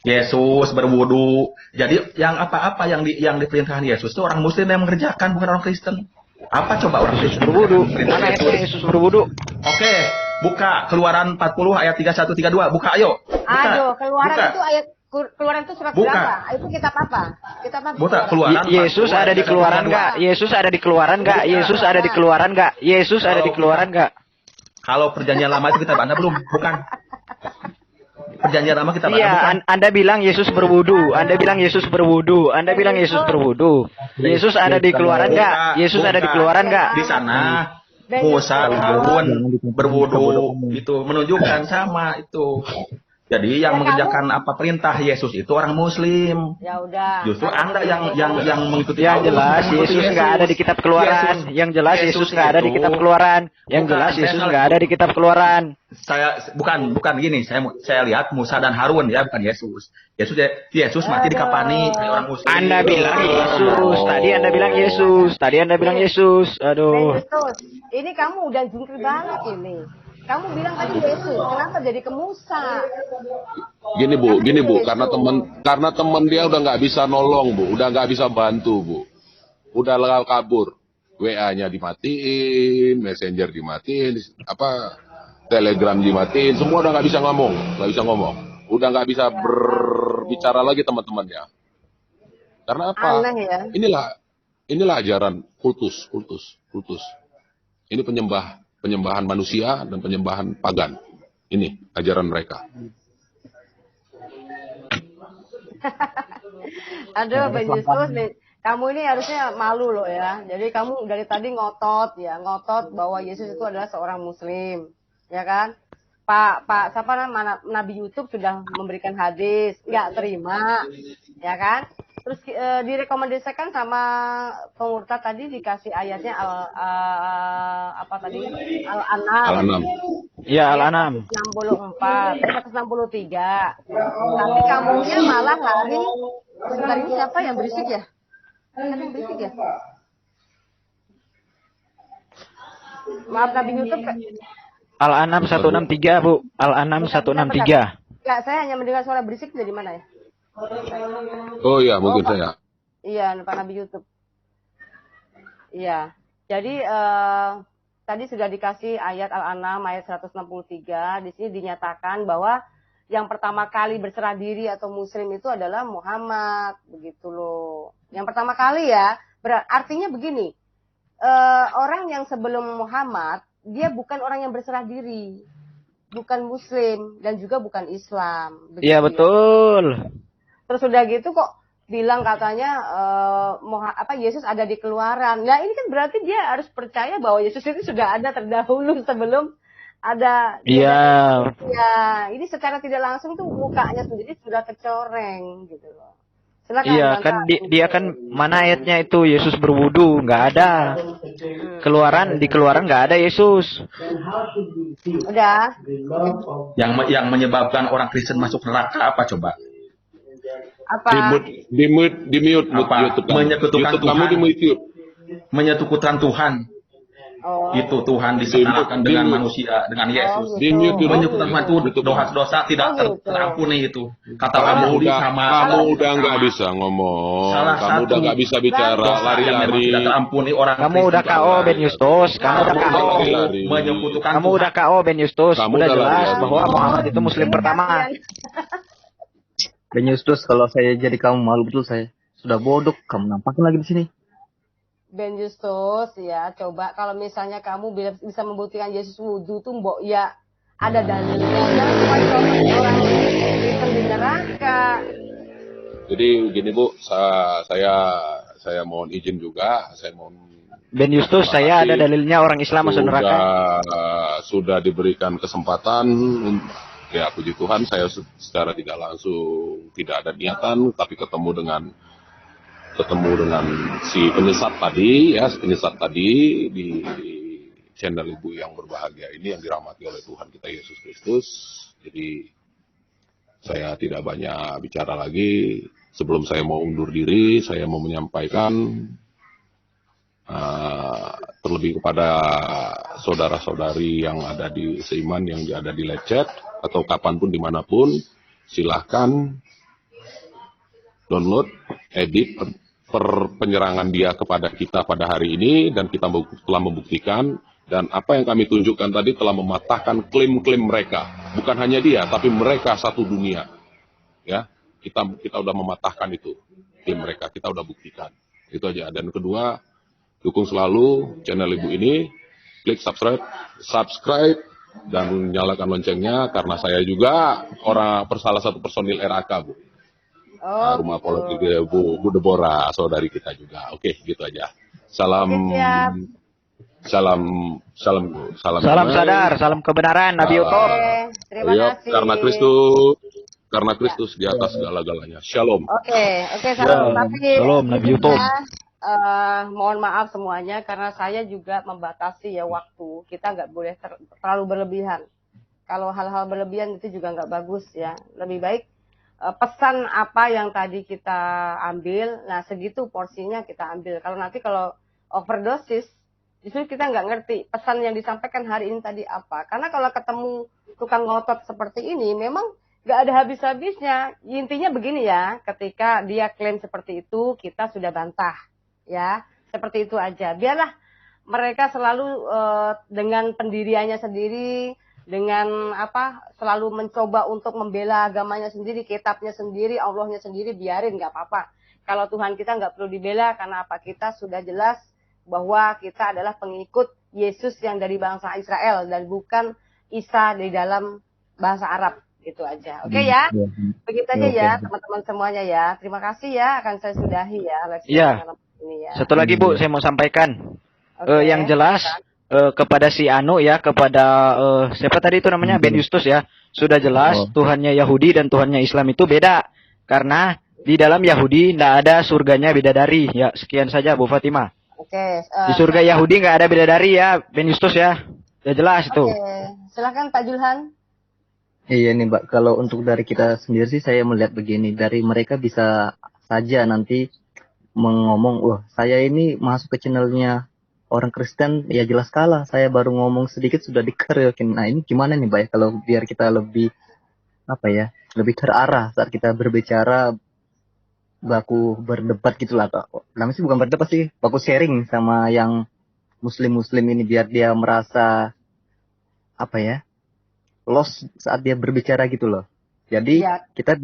Yesus berwudu. Jadi yang apa-apa yang diperintahkan Yesus itu orang Muslim yang mengerjakan, bukan orang Kristen. Apa coba orang Kristen Berwudu. Mana ayatnya Yesus berwudu? Oke, buka Keluaran 40 ayat 31 32. Buka ayo. Buka. Aduh, Keluaran Buka. itu ayat Keluaran itu surat Buka. berapa? Itu kitab apa? Kitab apa? Buka Keluaran. Yesus ada di Keluaran enggak? Yesus ada di Keluaran enggak? Yesus ada di Keluaran enggak? Yesus ada di Keluaran enggak? Kalau perjanjian lama itu kita baca belum? Bukan. Perjanjian lama kita baca Iya, bukan. Anda bilang Yesus berwudu. Anda bilang Yesus berwudu. Anda bilang Yesus berwudu. Yesus ada di Keluaran enggak? Yesus ada di Keluaran enggak? Di sana Musa Harun berwudu itu menunjukkan sama itu. Jadi yang mengerjakan apa perintah Yesus itu orang Muslim. Ya udah. Justru Anda yang mengikuti Yang jelas mengikuti Yesus nggak ada di kitab Keluaran. Yang jelas Yesus nggak ada di kitab Keluaran. Yang jelas Yesus nggak ada di kitab Keluaran. Saya bukan gini. Saya lihat Musa dan Harun ya, bukan Yesus. Yesus mati di kapani kayak orang Muslim. Anda bilang Yesus. Tadi Anda bilang Yesus. Tadi Anda bilang Yesus. Aduh. Yesus, ini kamu udah jungkir banget ini. Kamu bilang tadi Yesus, kenapa jadi ke Musa? Gini Bu, karena teman dia udah nggak bisa nolong Bu, udah nggak bisa bantu Bu, udah kabur, WA-nya dimatiin, Messenger dimatiin, Telegram dimatiin, semua udah nggak bisa ngomong, udah nggak bisa berbicara lagi teman-temannya. Karena apa? Aneh ya. Inilah ajaran kultus. Ini penyembahan manusia dan penyembahan pagan. Ini ajaran mereka. Aduh, Ben Justus nih. Kamu ini harusnya malu loh ya. Jadi kamu dari tadi ngotot bahwa Yesus itu adalah seorang Muslim, ya kan? Siapa namanya Nabi YouTube sudah memberikan hadis, nggak terima, ya kan? Terus direkomendasikan sama pengurta tadi dikasih ayatnya Al-An'am. Ya, Al-An'am. 64, 163. Tapi kamunya malah lari. Sebentar, ini siapa yang berisik ya? Siapa yang berisik ya? Maaf Nabi YouTube. Al-An'am 163, Bu. Al-An'am 163. Enggak, saya hanya mendengar suara berisik dari mana ya? Oh iya, mungkin saya. Iya, Pak Nabi YouTube. Iya. Jadi tadi sudah dikasih ayat Al-An'am ayat 163. Di sini dinyatakan bahwa yang pertama kali berserah diri atau Muslim itu adalah Muhammad, begitu loh. Yang pertama kali ya, artinya begini. Orang yang sebelum Muhammad, dia bukan orang yang berserah diri, bukan Muslim dan juga bukan Islam. Iya betul. Terus udah gitu kok bilang katanya Yesus ada di Keluaran. Nah ini kan berarti dia harus percaya bahwa Yesus itu sudah ada terdahulu sebelum ada. Iya. Ya, ini secara tidak langsung tuh mukanya sendiri sudah kecoreng gitu loh. Silakan. Iya kan dia kan mana ayatnya itu Yesus berwudu, nggak ada. Di Keluaran nggak ada Yesus. Udah. Yang menyebabkan orang Kristen masuk neraka apa coba? Apa? Di mute YouTube. Menyekutukan YouTube kamu di mute. Menyekutukan Tuhan. Oh. Itu Tuhan disetarakan dengan manusia, dengan Yesus. Menyekutukan Tuhan itu dosa-dosa tidak terampuni itu. Kata kamu udah nggak bisa ngomong. Kamu udah nggak bisa bicara, lari-lari. Tidak terampuni orang. Kamu udah KO Ben Justus. Kamu udah KO. Menyekutukan. Kamu udah KO Ben Justus. Udah jelas bahwa Muhammad itu Muslim pertama. Ben Justus, kalau saya jadi kamu malu betul saya. Sudah bodoh, kamu nampakin lagi di sini. Ben Justus ya, coba kalau misalnya kamu bisa membuktikan Yesus wudhu tuh mbok ya ada dalilnya. Jangan cuma orang Kristen di neraka. Jadi gini Bu, saya mohon izin juga, Ben Justus, saya ada dalilnya orang Islam masuk neraka. Sudah diberikan kesempatan, ya puji Tuhan saya secara tidak langsung tidak ada niatan, tapi ketemu dengan si penyesat tadi di channel Ibu yang berbahagia ini yang dirahmati oleh Tuhan kita Yesus Kristus. Jadi saya tidak banyak bicara lagi. Sebelum saya mau undur diri, saya mau menyampaikan terlebih kepada saudara-saudari yang ada di seiman, yang ada di live chat, atau kapanpun dimanapun, silahkan download, edit penyerangan dia kepada kita pada hari ini, dan kita telah membuktikan, dan apa yang kami tunjukkan tadi telah mematahkan klaim-klaim mereka. Bukan hanya dia, tapi mereka satu dunia. Ya, kita udah mematahkan itu klaim mereka, kita udah buktikan. Itu aja. Dan kedua, dukung selalu channel Ibu ini, klik subscribe dan nyalakan loncengnya, karena saya juga salah satu personil RAK, Bu. Rumah politik Bu Deborah, saudari kita juga. Oke, gitu aja. Salam sadar, salam kebenaran, Nabi Utuh. Terima kasih. Karena Kristus di atas segala-galanya. Shalom. Oke, salam. Tapi Shalom, Nabi Utuh. Mohon maaf semuanya, karena saya juga membatasi ya waktu. Kita nggak boleh terlalu berlebihan. Kalau hal-hal berlebihan itu juga nggak bagus ya. Lebih baik pesan apa yang tadi kita ambil, nah segitu porsinya kita ambil. Kalau overdosis, justru kita nggak ngerti pesan yang disampaikan hari ini tadi apa. Karena kalau ketemu tukang ngotot seperti ini, memang nggak ada habis-habisnya. Intinya begini ya, ketika dia klaim seperti itu, kita sudah bantah. Ya, seperti itu aja. Biarlah mereka selalu dengan pendiriannya sendiri, dengan selalu mencoba untuk membela agamanya sendiri, kitabnya sendiri, Allahnya sendiri, biarin, nggak apa-apa. Kalau Tuhan kita nggak perlu dibela, karena apa? Kita sudah jelas bahwa kita adalah pengikut Yesus yang dari bangsa Israel dan bukan Isa di dalam bahasa Arab. Gitu aja. Oke ya? Begitu aja ya, teman-teman semuanya ya. Terima kasih ya, akan saya sudahi ya. Iya. Satu lagi Bu, saya mau sampaikan. Yang jelas kepada si Anu ya, kepada siapa tadi itu namanya, Ben Justus ya. Sudah jelas Tuhannya Yahudi dan Tuhannya Islam itu beda. Karena di dalam Yahudi tidak ada surganya bidadari. Ya, sekian saja Bu Fatimah. Di surga Yahudi nggak ada bidadari ya, Ben Justus ya. Sudah jelas itu. Silakan Pak Julhan. Iya nih Mbak, kalau untuk dari kita sendiri sih saya melihat begini, dari mereka bisa saja nanti ngomong, wah saya ini masuk ke channelnya orang Kristen, ya jelas kalah, saya baru ngomong sedikit sudah dikeroyokin. Nah ini gimana nih Mbak ya, kalau biar kita lebih, lebih terarah saat kita berbicara, baku berdebat gitu lah. Namanya sih bukan berdebat sih, baku sharing sama yang muslim-muslim ini, biar dia merasa, lost saat dia berbicara gitu loh. Jadi kita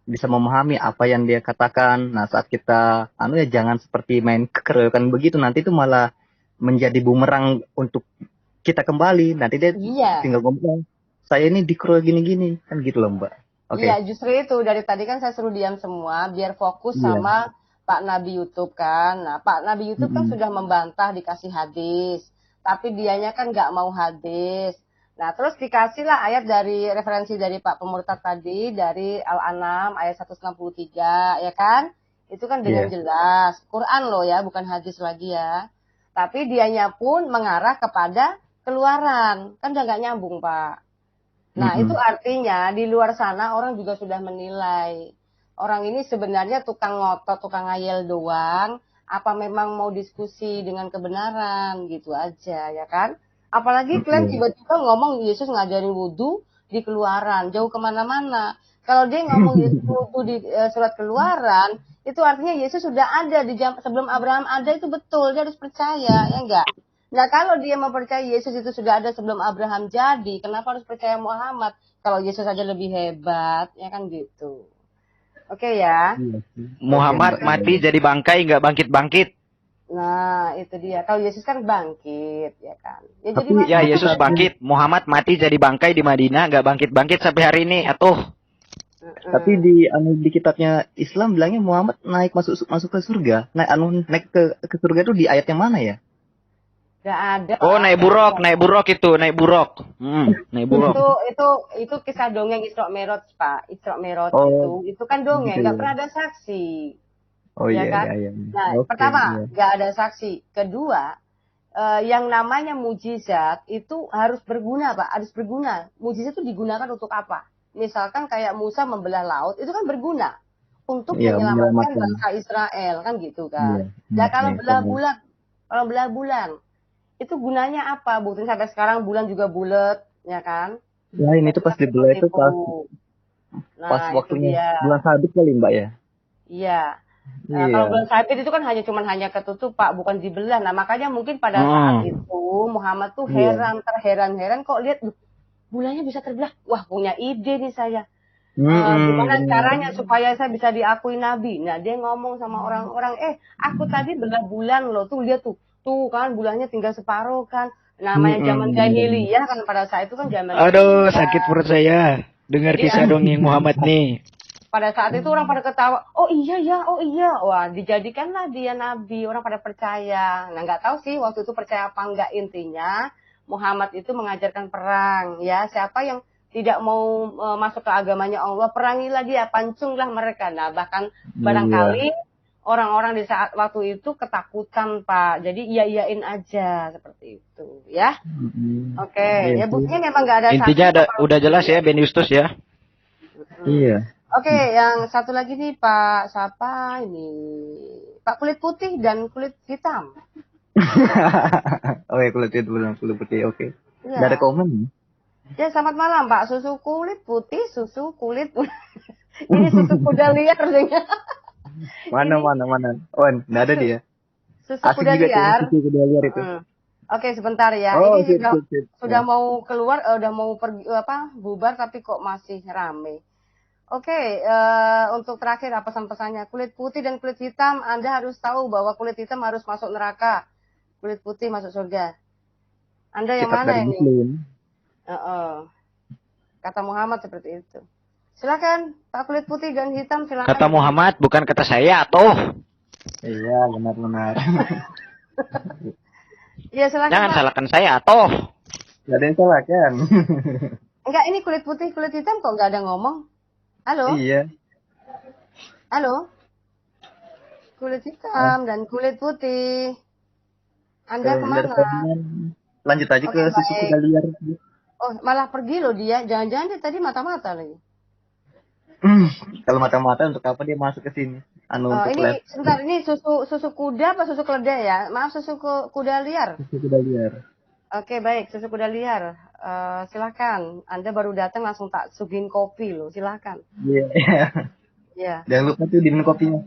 bisa memahami apa yang dia katakan. Nah saat kita jangan seperti main kekeroyokan begitu, nanti itu malah menjadi bumerang untuk kita kembali. Nanti dia tinggal ngomong, saya ini dikeroyok gini-gini kan gitu loh Mbak. Iya, justru itu dari tadi kan saya suruh diam semua biar fokus sama Pak Nabi YouTube kan. Nah Pak Nabi YouTube kan sudah membantah dikasih hadis, tapi dianya kan nggak mau hadis. Nah, terus dikasihlah ayat dari referensi dari Pak Pemurtad tadi, dari Al-An'am ayat 163, ya kan? Itu kan dengan jelas. Quran loh ya, bukan hadis lagi ya. Tapi dianya pun mengarah kepada keluaran. Kan udah nggak nyambung, Pak. Nah, itu artinya di luar sana orang juga sudah menilai. Orang ini sebenarnya tukang ngotot, tukang ngayel doang. Apa memang mau diskusi dengan kebenaran, gitu aja, ya kan? Apalagi kalian tiba-tiba ngomong Yesus ngajarin wudhu di keluaran, jauh kemana-mana. Kalau dia ngomong Yesus wudhu di surat keluaran, itu artinya Yesus sudah ada sebelum Abraham ada, itu betul, dia harus percaya, ya enggak? Nah kalau dia mempercayai Yesus itu sudah ada sebelum Abraham jadi, kenapa harus percaya Muhammad? Kalau Yesus aja lebih hebat, ya kan gitu. Oke ya? Muhammad mati jadi bangkai, nggak bangkit-bangkit. Nah, itu dia. Kalau Yesus kan bangkit, ya kan. Ya, tapi jadi Yesus bangkit, Muhammad mati jadi bangkai di Madinah, nggak bangkit-bangkit sampai hari ini, atuh. Tapi di kitabnya Islam bilangnya Muhammad masuk ke surga. Naik ke surga itu di ayat yang mana ya? Gak ada. Oh, naik buruk itu, naik buruk. Naik buruk. Itu kisah dongeng Isra Mi'raj, Pak. Isra Mi'raj itu kan dongeng, nggak pernah ada saksi. Oh iya, kan? iya. Nah, pertama, nggak ada saksi. Kedua, yang namanya mujizat itu harus berguna, Pak. Harus berguna. Mujizat itu digunakan untuk apa? Misalkan kayak Musa membelah laut, itu kan berguna untuk menyelamatkan bangsa Israel, kan gitu kan. Nah, kalau belah bulat Kalau belah bulan, itu gunanya apa? Buktinya sampai sekarang bulan juga bulat, ya kan? Ya ini tuh pas dibelah itu pas Nah, itu waktunya dia. bulan sabit kali Mbak ya. Iya. Nah, Iya. kalau bulan sabit itu kan hanya ketutup Pak, bukan dibelah. Nah, makanya mungkin pada saat itu Muhammad tuh terheran-heran kok lihat bulannya bisa terbelah. Wah, punya ide nih saya. Gimana caranya supaya saya bisa diakui nabi? Nah, dia ngomong sama orang-orang, aku tadi belah bulan loh, tuh lihat tuh kan bulannya tinggal separuh kan. Namanya zaman jahiliyah kan, pada saat itu kan zaman Aduh, jahiliyah. sakit perut saya dengar kisah dongeng Muhammad nih. Pada saat itu orang pada ketawa, oh iya, wah dijadikanlah dia nabi, orang pada percaya. Nah, nggak tahu sih waktu itu percaya apa enggak, intinya Muhammad itu mengajarkan perang, ya. Siapa yang tidak mau masuk ke agamanya Allah, perangilah dia, pancunglah mereka. Nah, bahkan barangkali orang-orang di saat waktu itu ketakutan, Pak. Jadi iyain aja seperti itu, ya. Oke, ya buktinya memang nggak ada. Intinya udah jelas ya, Ben Justus ya. Iya. Oke, yang satu lagi nih Pak, siapa ini? Pak kulit putih dan kulit hitam. Oh ya, kulit putih, oke. Ya. Nggak ada komen. Ya, selamat malam Pak. Susu kulit putih, susu kulit ini susu kuda liar sebenarnya. Mana. Oh, nggak ada dia. Susu Asik kuda juga liar. tuh, susu kuda liar itu. Oke, sebentar ya. Oh, ini sip. sudah mau keluar, udah mau pergi bubar tapi kok masih rame. Oke, untuk terakhir apa pesan-pesannya? Kulit putih dan kulit hitam, Anda harus tahu bahwa kulit hitam harus masuk neraka, kulit putih masuk surga. Anda yang Kitab mana dari ini? Muslim. Kata Muhammad seperti itu. Silakan, Pak kulit putih dan hitam silakan. Kata Muhammad, bukan kata saya atau. Iya, benar. Iya, silakan. Jangan Pak. salahkan saya atau. Nggak ada yang salah kan? Enggak, ini kulit putih, kulit hitam kok nggak ada ngomong. Halo? Iya. Halo? Kulit hitam dan kulit putih. Anda kemana? Lanjut aja ke susu kuda liar. Oh, malah pergi loh dia. Jangan-jangan dia tadi mata-mata lagi. Kalau mata-mata untuk apa dia masuk ke sini? Untuk ini sebentar, ini susu kuda apa susu keledai ya? Maaf, susu kuda liar. Susu kuda liar. Oke, baik, susu kuda liar. Silakan. Anda baru datang langsung tak suguhin kopi loh. Silakan. Iya. Iya. Jangan lupa tuh diminum kopinya.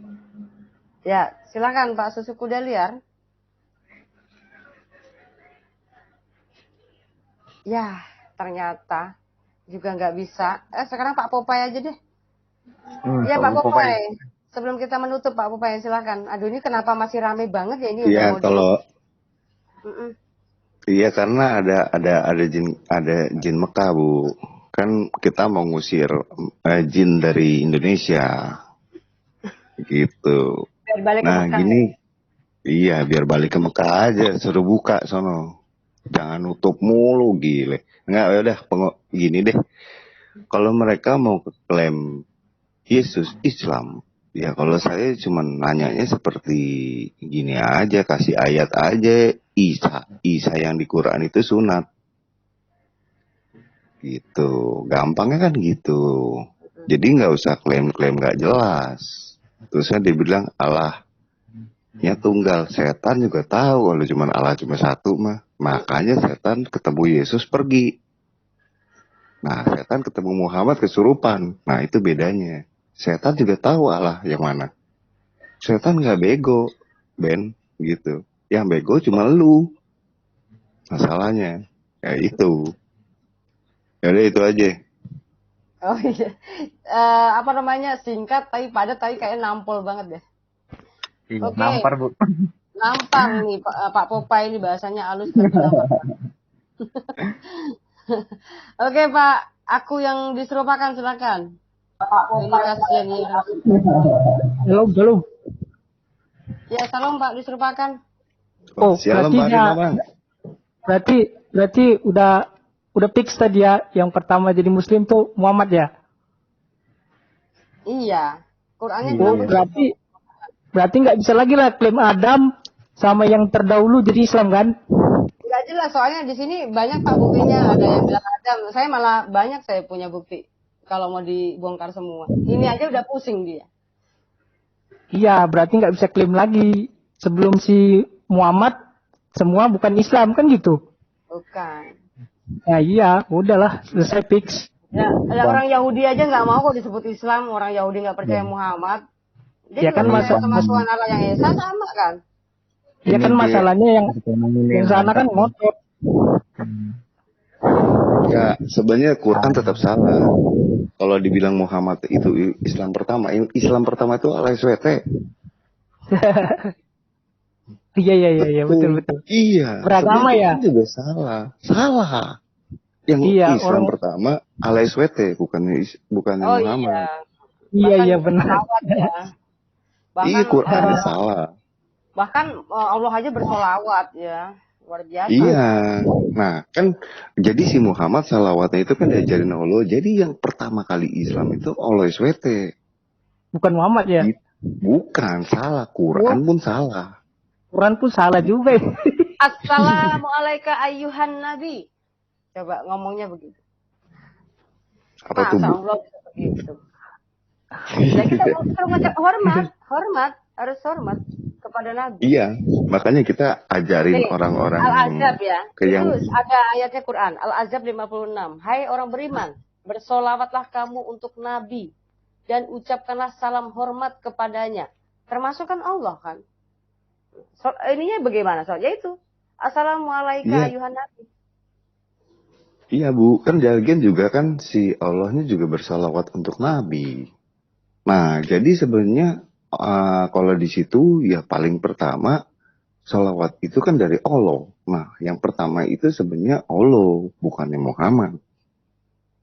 Ya, silakan Pak, susu kuda liar. Ya, ternyata juga nggak bisa. Sekarang Pak Popeye aja deh. Ya Pak Popeye. Sebelum kita menutup Pak Popeye, silakan. Aduh, ini kenapa masih rame banget ya ini? Iya, iya, karena ada jin Mekah, Bu. Kan kita mau ngusir jin dari Indonesia. Gitu. Biar balik ke Mekah. Gini. Iya, biar balik ke Mekah aja, suruh buka sono. Jangan nutup mulu, gile. Enggak, udah gini deh. Kalau mereka mau klaim Yesus Islam, ya kalau saya cuma nanyanya seperti gini aja, kasih ayat aja. Isa yang di Quran itu sunat. Gitu. Gampangnya kan gitu. Jadi nggak usah klaim-klaim nggak jelas. Terusnya dibilang Allahnya tunggal. Setan juga tahu kalau cuma Allah cuma satu mah. Makanya setan ketemu Yesus pergi. Nah, setan ketemu Muhammad kesurupan. Nah, itu bedanya. Setan juga tahu Allah yang mana. Setan nggak bego, Ben, gitu. Yang bego cuma lu. Masalahnya, ya itu. Jadi itu aja. Oh iya. Apa namanya, singkat tapi padat tapi kayak nampol banget deh. Iya, Oke. nampar, Bu. Nampang nih Pak Popeye ini bahasanya halus. Oke Pak, aku yang diserupakan silakan. Ini kasihan ya. Belum. Ya, salam Pak, diserupakan. Oh, berarti udah fix tadi ya, yang pertama jadi muslim tuh Muhammad ya? Iya. Qurannya berarti nggak bisa lagi lah klaim Adam sama yang terdahulu jadi Islam kan? Nggak jelas, soalnya di sini banyak Pak buktinya, ada yang bilang Adam. Saya malah banyak saya punya bukti kalau mau dibongkar semua. Ini aja udah pusing dia. Iya, berarti nggak bisa klaim lagi. Sebelum si Muhammad semua bukan Islam kan gitu. Bukan. Ya iya, udahlah selesai fix. Ya, orang Yahudi aja nggak mau kok disebut Islam. Orang Yahudi nggak percaya Muhammad. Dia Ya kan juga percaya sama masalah. Tuhan Allah yang Esa sama kan? Ya kan masalahnya yang sana kan ngotot. Ya, sebenarnya Quran tetap salah. Kalau dibilang Muhammad itu Islam pertama itu LSWT. Iya, betul. Iya. Beragama ya? Itu juga salah. Yang Islam pertama LSWT bukan Muhammad. Iya benar. Iya, Qurannya salah. Bahkan Allah aja bersolawat ya. Luar biasa. Iya. Nah, kan jadi si Muhammad salawatnya itu kan diajarin Allah. Jadi yang pertama kali Islam itu LSWT. Bukan Muhammad ya? Bukan, salah. Quran pun salah. Quran pun salah juga. Assalamualaikum ayyuhan nabi. Coba ngomongnya begitu. Apa tuh, Bu? Allah bisa begitu. Ya kita harus hormat kepada Nabi. Iya, makanya kita ajarin orang-orang Al-Azab ya. Itu ada ayatnya Quran, Al-Azab 56. Hai orang beriman, bersolawatlah kamu untuk Nabi dan ucapkanlah salam hormat kepadanya. Termasuk kan Allah kan. Ininya bagaimana soalnya itu? Assalamualaikum ayuhan Nabi. Iya, Bu, kan Jalgen juga kan si Allahnya juga bersalawat untuk Nabi. Nah, jadi sebenarnya kalau di situ ya paling pertama salawat itu kan dari Allah. Nah, yang pertama itu sebenarnya Allah, bukannya Muhammad.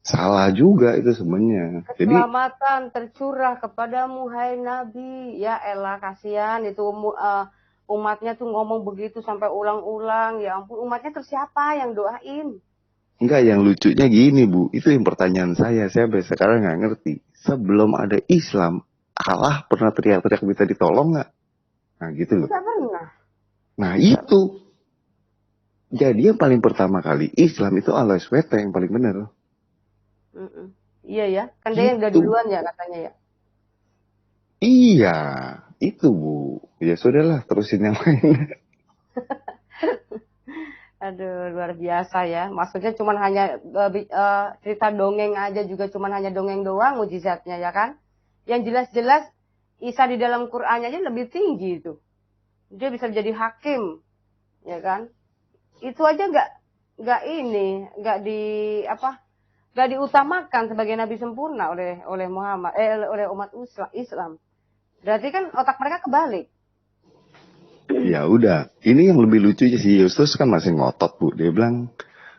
Salah juga itu sebenarnya. Keselamatan tercurah kepadamu hai Nabi. Ya elah kasihan itu umatnya tuh ngomong begitu sampai ulang-ulang. Ya ampun, umatnya terus siapa yang doain? Enggak, yang lucunya gini, Bu. Itu yang pertanyaan saya sampai sekarang nggak ngerti. Sebelum ada Islam, Allah pernah teriak-teriak minta ditolong nggak? Nah gitu loh. Tidak pernah. Nah itu. Jadi yang paling pertama kali Islam itu Allah SWT yang paling benar. Iya ya, kan dia yang udah duluan ya katanya ya. Iya, itu Bu. Ya sudahlah, terusin yang lain. Aduh, luar biasa ya. Maksudnya cuman hanya cerita dongeng aja juga cuman hanya dongeng doang mujizatnya ya kan. Yang jelas-jelas Isa di dalam Qur'annya aja lebih tinggi itu. Dia bisa jadi hakim. Ya kan? Itu aja nggak diutamakan sebagai nabi sempurna oleh Muhammad oleh umat Islam. Berarti kan otak mereka kebalik. Ya udah, ini yang lebih lucu si Yustus kan masih ngotot, Bu. Dia bilang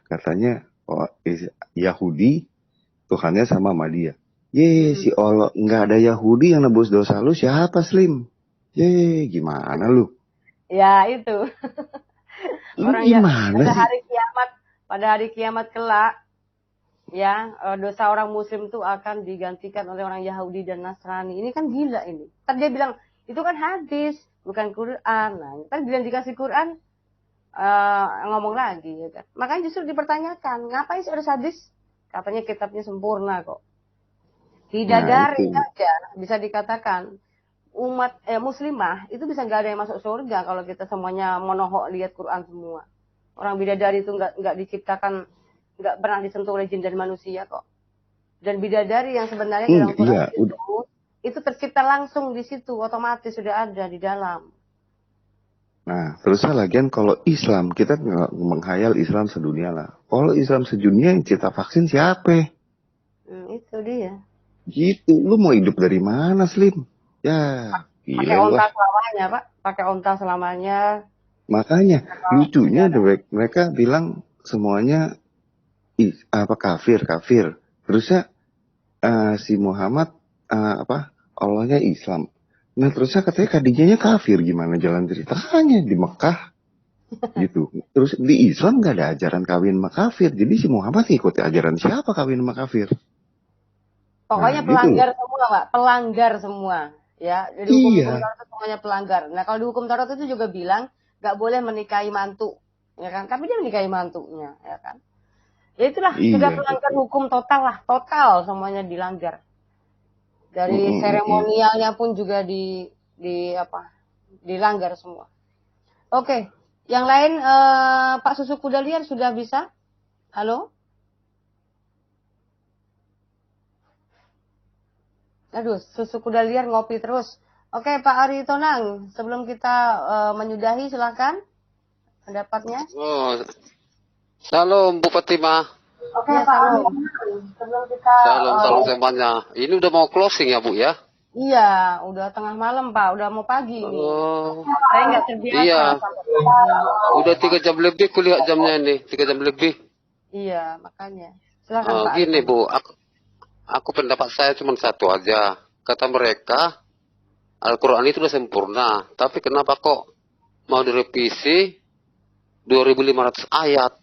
katanya Yahudi Tuhannya sama dia. Si Allah nggak ada Yahudi yang nebus dosa lu, siapa Slim? Gimana lu? Ya itu. Orang gimana sih? Pada hari kiamat kelak ya, dosa orang muslim itu akan digantikan oleh orang Yahudi dan Nasrani. Ini kan gila ini. Tadi dia bilang itu kan hadis, bukan Quran. Nah, kan bila dikasih Quran ngomong lagi ya kan. Makanya justru dipertanyakan, ngapain sih harus hadis? Katanya kitabnya sempurna kok. Bidadari aja bisa dikatakan umat muslimah itu bisa nggak ada yang masuk surga kalau kita semuanya monohok lihat Quran semua. Orang bidadari itu nggak diciptakan, nggak pernah disentuh oleh jin dan manusia kok. Dan bidadari yang sebenarnya di dalam Quran itu tercipta langsung di situ, otomatis sudah ada di dalam. Nah, terus lagian kalau Islam, kita menghayal Islam sedunia lah. Kalau Islam sedunia yang cipta vaksin siapa? Itu dia. Gitu, lu mau hidup dari mana, Slim? Ya, pakai onta selamanya, Pak. Pakai onta selamanya. Makanya, lucunya mereka bilang semuanya kafir. Terusnya si Muhammad Allahnya Islam. Nah terusnya katanya Khadijahnya kafir, gimana jalan ceritanya di Mekah gitu. Terus di Islam nggak ada ajaran kawin sama kafir. Jadi si Muhammad ikuti ajaran siapa kawin sama kafir? Pokoknya pelanggar semua, Pak. Pelanggar semua. Ya, jadi hukum Taurat itu semuanya pelanggar. Nah kalau di hukum Taurat itu juga bilang nggak boleh menikahi mantu, ya kan? Tapi dia menikahi mantunya, ya kan? Ya itulah, sudah pelanggar hukum total semuanya dilanggar. Dari seremonialnya pun juga dilanggar semua. Oke, Yang lain, Pak Susu Kuda Liar sudah bisa? Halo? Aduh, Susu Kuda Liar ngopi terus. Oke, Pak Ari Tonang, sebelum kita menyudahi, silakan pendapatnya. Oh, Salam Bu Fatimah. Oke, ya, Pak Ari. Sebelum kita Salam semuanya. Ini udah mau closing ya Bu ya? Iya, udah tengah malam Pak, udah mau pagi nih. Oh, Saya nggak terbiasa. iya. Udah 3 jam lebih kuliah jamnya ini, 3 jam lebih. Iya, makanya. Silakan Pak. Gini Bu, aku pendapat saya cuma satu aja. Kata mereka, Al-Quran itu udah sempurna, tapi kenapa kok mau direvisi 2.500 ayat?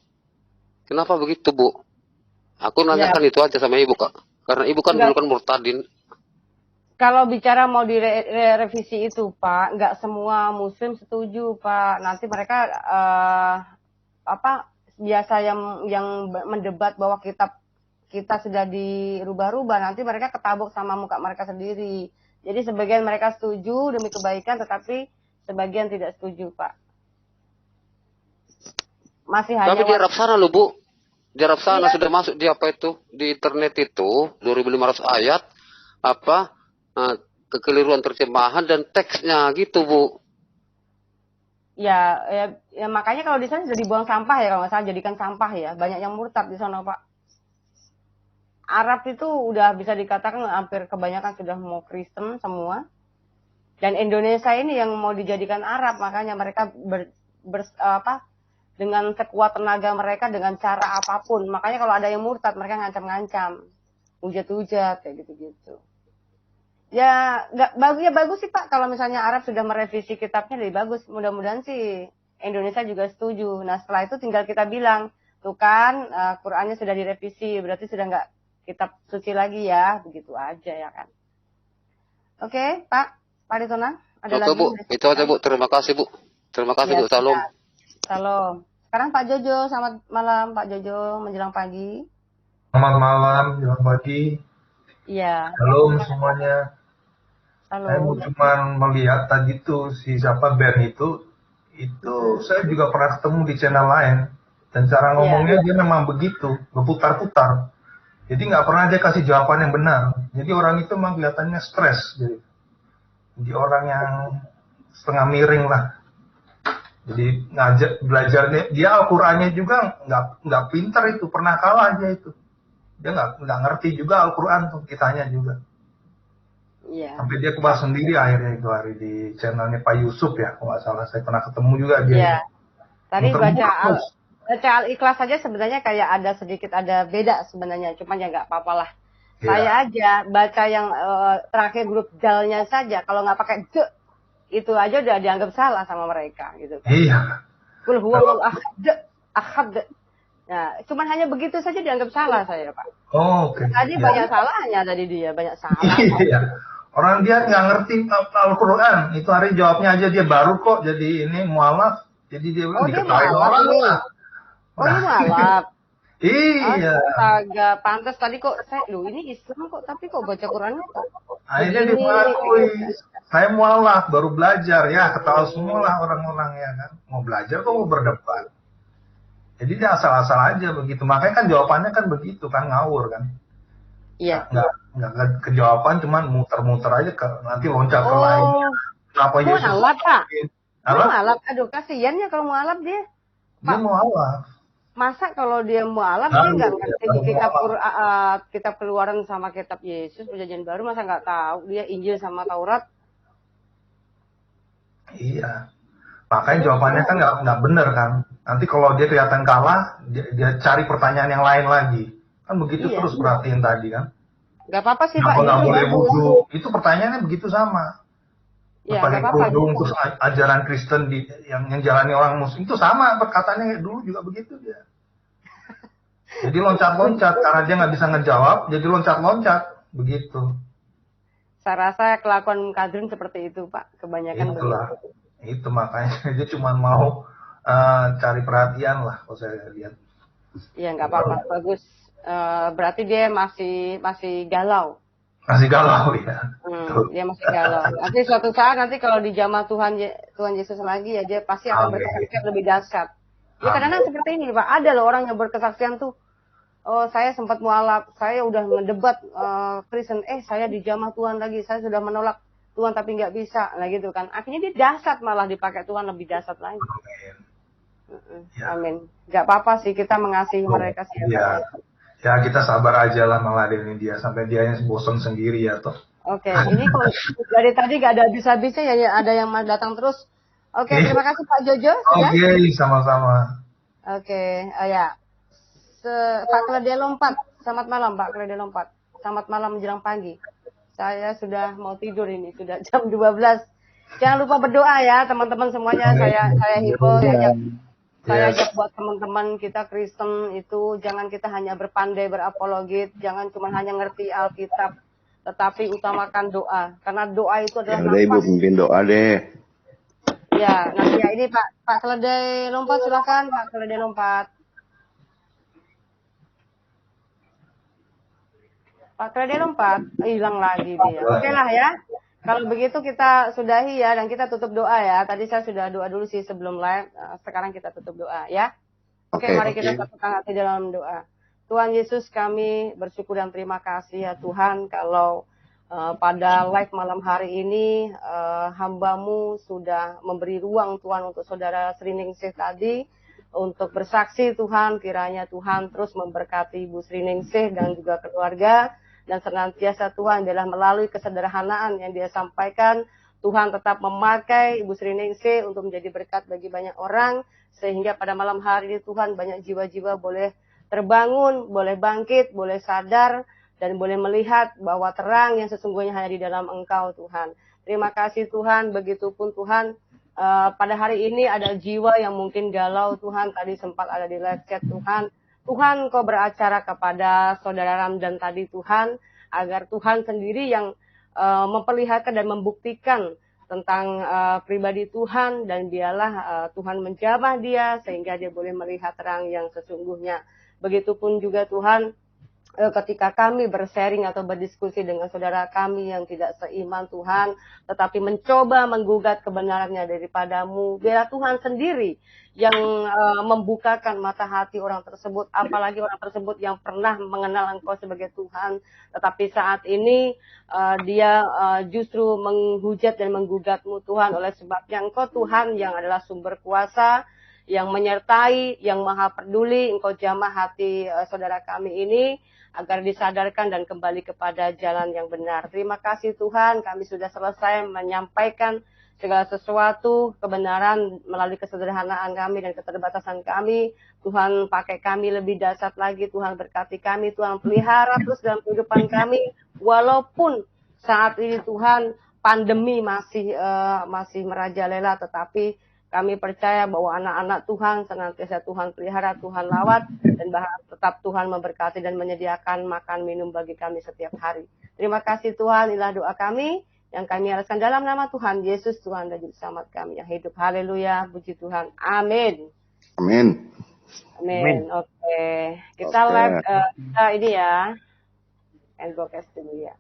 Kenapa begitu Bu? Aku nanyakan itu aja sama Ibu Kak. Karena Ibu kan dulu kan murtadin. Kalau bicara mau direvisi itu Pak, nggak semua Muslim setuju Pak. Nanti mereka biasa yang mendebat bahwa kita sudah dirubah-rubah, nanti mereka ketabuk sama muka mereka sendiri. Jadi sebagian mereka setuju demi kebaikan, tetapi sebagian tidak setuju Pak. Masih hanya. Tapi di Arab sana loh Bu, di Arab sana sudah masuk di apa itu di internet itu 2.500 ayat kekeliruan terjemahan dan teksnya gitu Bu. Ya, makanya kalau di sana sudah dibuang sampah ya, kalau nggak salah jadikan sampah ya. Banyak yang murtad di sana Pak. Arab itu udah bisa dikatakan hampir kebanyakan sudah mau Kristen semua. Dan Indonesia ini yang mau dijadikan Arab, makanya mereka dengan sekuat tenaga mereka dengan cara apapun. Makanya kalau ada yang murtad mereka ngancam-ngancam, hujat-hujat kayak gitu-gitu. Ya bagus sih Pak kalau misalnya Arab sudah merevisi kitabnya, lebih bagus. Mudah-mudahan sih Indonesia juga setuju. Nah setelah itu tinggal kita bilang, tuh kan Qurannya sudah direvisi, berarti sudah nggak kitab suci lagi ya, begitu aja ya kan. Oke Pak Ritona, ada lagi? Bu, itu aja Bu. Terima kasih Bu. Terima kasih Bu. Salam. Salam. Sekarang Pak Jojo, selamat malam Pak Jojo, menjelang pagi. Selamat malam, menjelang pagi. Iya. Halo semuanya. Halo. Saya mau cuma melihat tadi tuh si siapa Ben itu saya juga pernah ketemu di channel lain, dan cara ngomongnya dia memang begitu, berputar-putar. Jadi nggak pernah dia kasih jawaban yang benar. Jadi orang itu memang kelihatannya stres. Jadi orang yang setengah miring lah. Jadi belajarnya dia Al-Qur'annya juga nggak pintar itu, pernah kalah aja itu. Dia nggak ngerti juga Al-Quran tuh, kitanya juga. Iya. Sampai dia keluar sendiri akhirnya itu hari di channelnya Pak Yusuf ya, kalau nggak salah saya pernah ketemu juga dia. Iya. Tadi baca Al-Ikhlas saja sebenarnya kayak ada beda sebenarnya, cuman ya nggak apa-apa lah. Yeah. Saya aja baca yang terakhir huruf dalnya saja, kalau nggak pakai de itu aja udah dianggap salah sama mereka gitu kan. Iya. Kul huwallahu ahad. Nah, cuman hanya begitu saja dianggap salah saya Pak. Oh, oke. Tadi banyak salahnya tadi dia, banyak salah. Iya. Orang dia nggak ngerti Al-Quran, itu hari jawabnya aja dia baru kok jadi ini mualaf, jadi dia diketahui orang lah. Oh ini mualaf. Iya. Astaga, pantas tadi kok ini Islam kok, tapi kok baca Qurannya kok. Akhirnya diakui, saya mualaf baru belajar ya, ketahui semua lah orang-orang ya kan, mau belajar kok mau berdebat. Jadi dia asal-asal aja begitu. Makanya kan jawabannya kan begitu kan, ngawur kan. Iya. Nggak kejawaban, cuman muter-muter aja nanti loncat ke lainnya. Kenapa Yesus? Mualaf Pak. Mualaf. Aduh kasihan ya kalau mualaf dia. Dia mualaf. Masa kalau dia mualaf dia nggak ngerti kitab keluaran sama kitab Yesus Perjanjian Baru, masa nggak tahu dia Injil sama Taurat? Iya. Makanya jawabannya kan nggak bener kan. Nanti kalau dia kelihatan kalah, dia cari pertanyaan yang lain lagi. Kan begitu terus perhatiin tadi kan. Gak apa-apa sih Pak. Nggak boleh wudhu. Itu pertanyaannya begitu sama. Ya, pakai kerudung, terus ajaran Kristen yang jalani orang Muslim itu sama perkataannya dulu juga begitu dia. Jadi loncat-loncat karena dia nggak bisa ngejawab, jadi loncat-loncat begitu. Saya rasa kelakuan Kadrin seperti itu Pak, kebanyakan begitu. Itu makanya dia cuma mau cari perhatian lah kalau saya lihat. Iya nggak apa-apa, bagus. Berarti dia masih galau. Masih galau ya. Dia masih galau. Nanti suatu saat nanti kalau dijamah Tuhan Yesus lagi ya dia pasti akan berkesaksian lebih dahsyat. Ya kadang-kadang seperti ini Pak, ada loh orang yang berkesaksian tuh, oh saya sempat mualaf, saya udah ngedebat Kristen, saya dijamah Tuhan lagi, saya sudah menolak Tuhan tapi nggak bisa, nah gitu kan. Akhirnya dia dahsyat malah dipakai Tuhan lebih dahsyat lagi. Amin. Gak apa-apa sih kita mengasihi mereka sih. Ya kita sabar aja lah meladeni dia sampai dia yang bosan sendiri ya toh. Oke, ini kok dari tadi gak ada habis-habisnya ya ada yang datang terus. Oke, terima kasih Pak Jojo. Oke, sama-sama. Oke, ya. Pak Klede Lompat, selamat malam Pak Klede Lompat. Selamat malam menjelang pagi. Saya sudah mau tidur ini, sudah jam 12. Jangan lupa berdoa ya teman-teman semuanya. Saya himbau saya ajak buat teman-teman kita Kristen itu jangan kita hanya berpandai berapologit, jangan cuma hanya ngerti Alkitab, tetapi utamakan doa. Karena doa itu adalah nafas. Ibu pimpin doa deh. Ya, nanti ya ini Pak Keledai Lompat silakan Pak Keledai Lompat. Pak Keledai Lompat hilang lagi dia. Oke lah ya. Kalau begitu kita sudahi ya dan kita tutup doa ya. Tadi saya sudah doa dulu sih sebelum live. Sekarang kita tutup doa ya. Oke, mari kita satukan hati dalam doa. Tuhan Yesus kami bersyukur dan terima kasih ya Tuhan kalau pada live malam hari ini hamba-Mu sudah memberi ruang Tuhan untuk saudara Sriningsih tadi untuk bersaksi Tuhan. Kiranya Tuhan terus memberkati Ibu Sriningsih dan juga keluarga. Dan senantiasa Tuhan adalah melalui kesederhanaan yang dia sampaikan, Tuhan tetap memakai Ibu Sriningsih untuk menjadi berkat bagi banyak orang, sehingga pada malam hari ini Tuhan banyak jiwa-jiwa boleh terbangun, boleh bangkit, boleh sadar, dan boleh melihat bahwa terang yang sesungguhnya hanya di dalam Engkau Tuhan. Terima kasih Tuhan, begitupun Tuhan, pada hari ini ada jiwa yang mungkin galau Tuhan, tadi sempat ada di live chat Tuhan. Tuhan Kau beracara kepada saudara Ramdan tadi Tuhan, agar Tuhan sendiri yang memperlihatkan dan membuktikan tentang pribadi Tuhan, dan biarlah Tuhan menjamah dia sehingga dia boleh melihat terang yang sesungguhnya. Begitupun juga Tuhan, ketika kami bersharing atau berdiskusi dengan saudara kami yang tidak seiman Tuhan, tetapi mencoba menggugat kebenarannya daripada-Mu, biarlah Tuhan sendiri yang membukakan mata hati orang tersebut, apalagi orang tersebut yang pernah mengenal Engkau sebagai Tuhan, tetapi saat ini dia justru menghujat dan menggugat-Mu Tuhan, oleh sebabnya Engkau Tuhan yang adalah sumber kuasa, yang menyertai, yang maha peduli. Engkau jamah hati saudara kami ini agar disadarkan dan kembali kepada jalan yang benar. Terima kasih Tuhan, kami sudah selesai menyampaikan segala sesuatu, kebenaran melalui kesederhanaan kami dan keterbatasan kami. Tuhan pakai kami lebih dahsyat lagi, Tuhan berkati kami, Tuhan pelihara terus dalam kehidupan kami. Walaupun saat ini Tuhan pandemi masih merajalela, tetapi kami percaya bahwa anak-anak Tuhan senantiasa Tuhan pelihara, Tuhan lawat, dan bahkan tetap Tuhan memberkati dan menyediakan makan minum bagi kami setiap hari. Terima kasih Tuhan, inilah doa kami yang kami harapkan dalam nama Tuhan Yesus, Tuhan dan Juru Selamat kami yang hidup. Haleluya, puji Tuhan. Amin. Amin. Amin. Oke. Kita live ini ya. And broadcast dulu ya.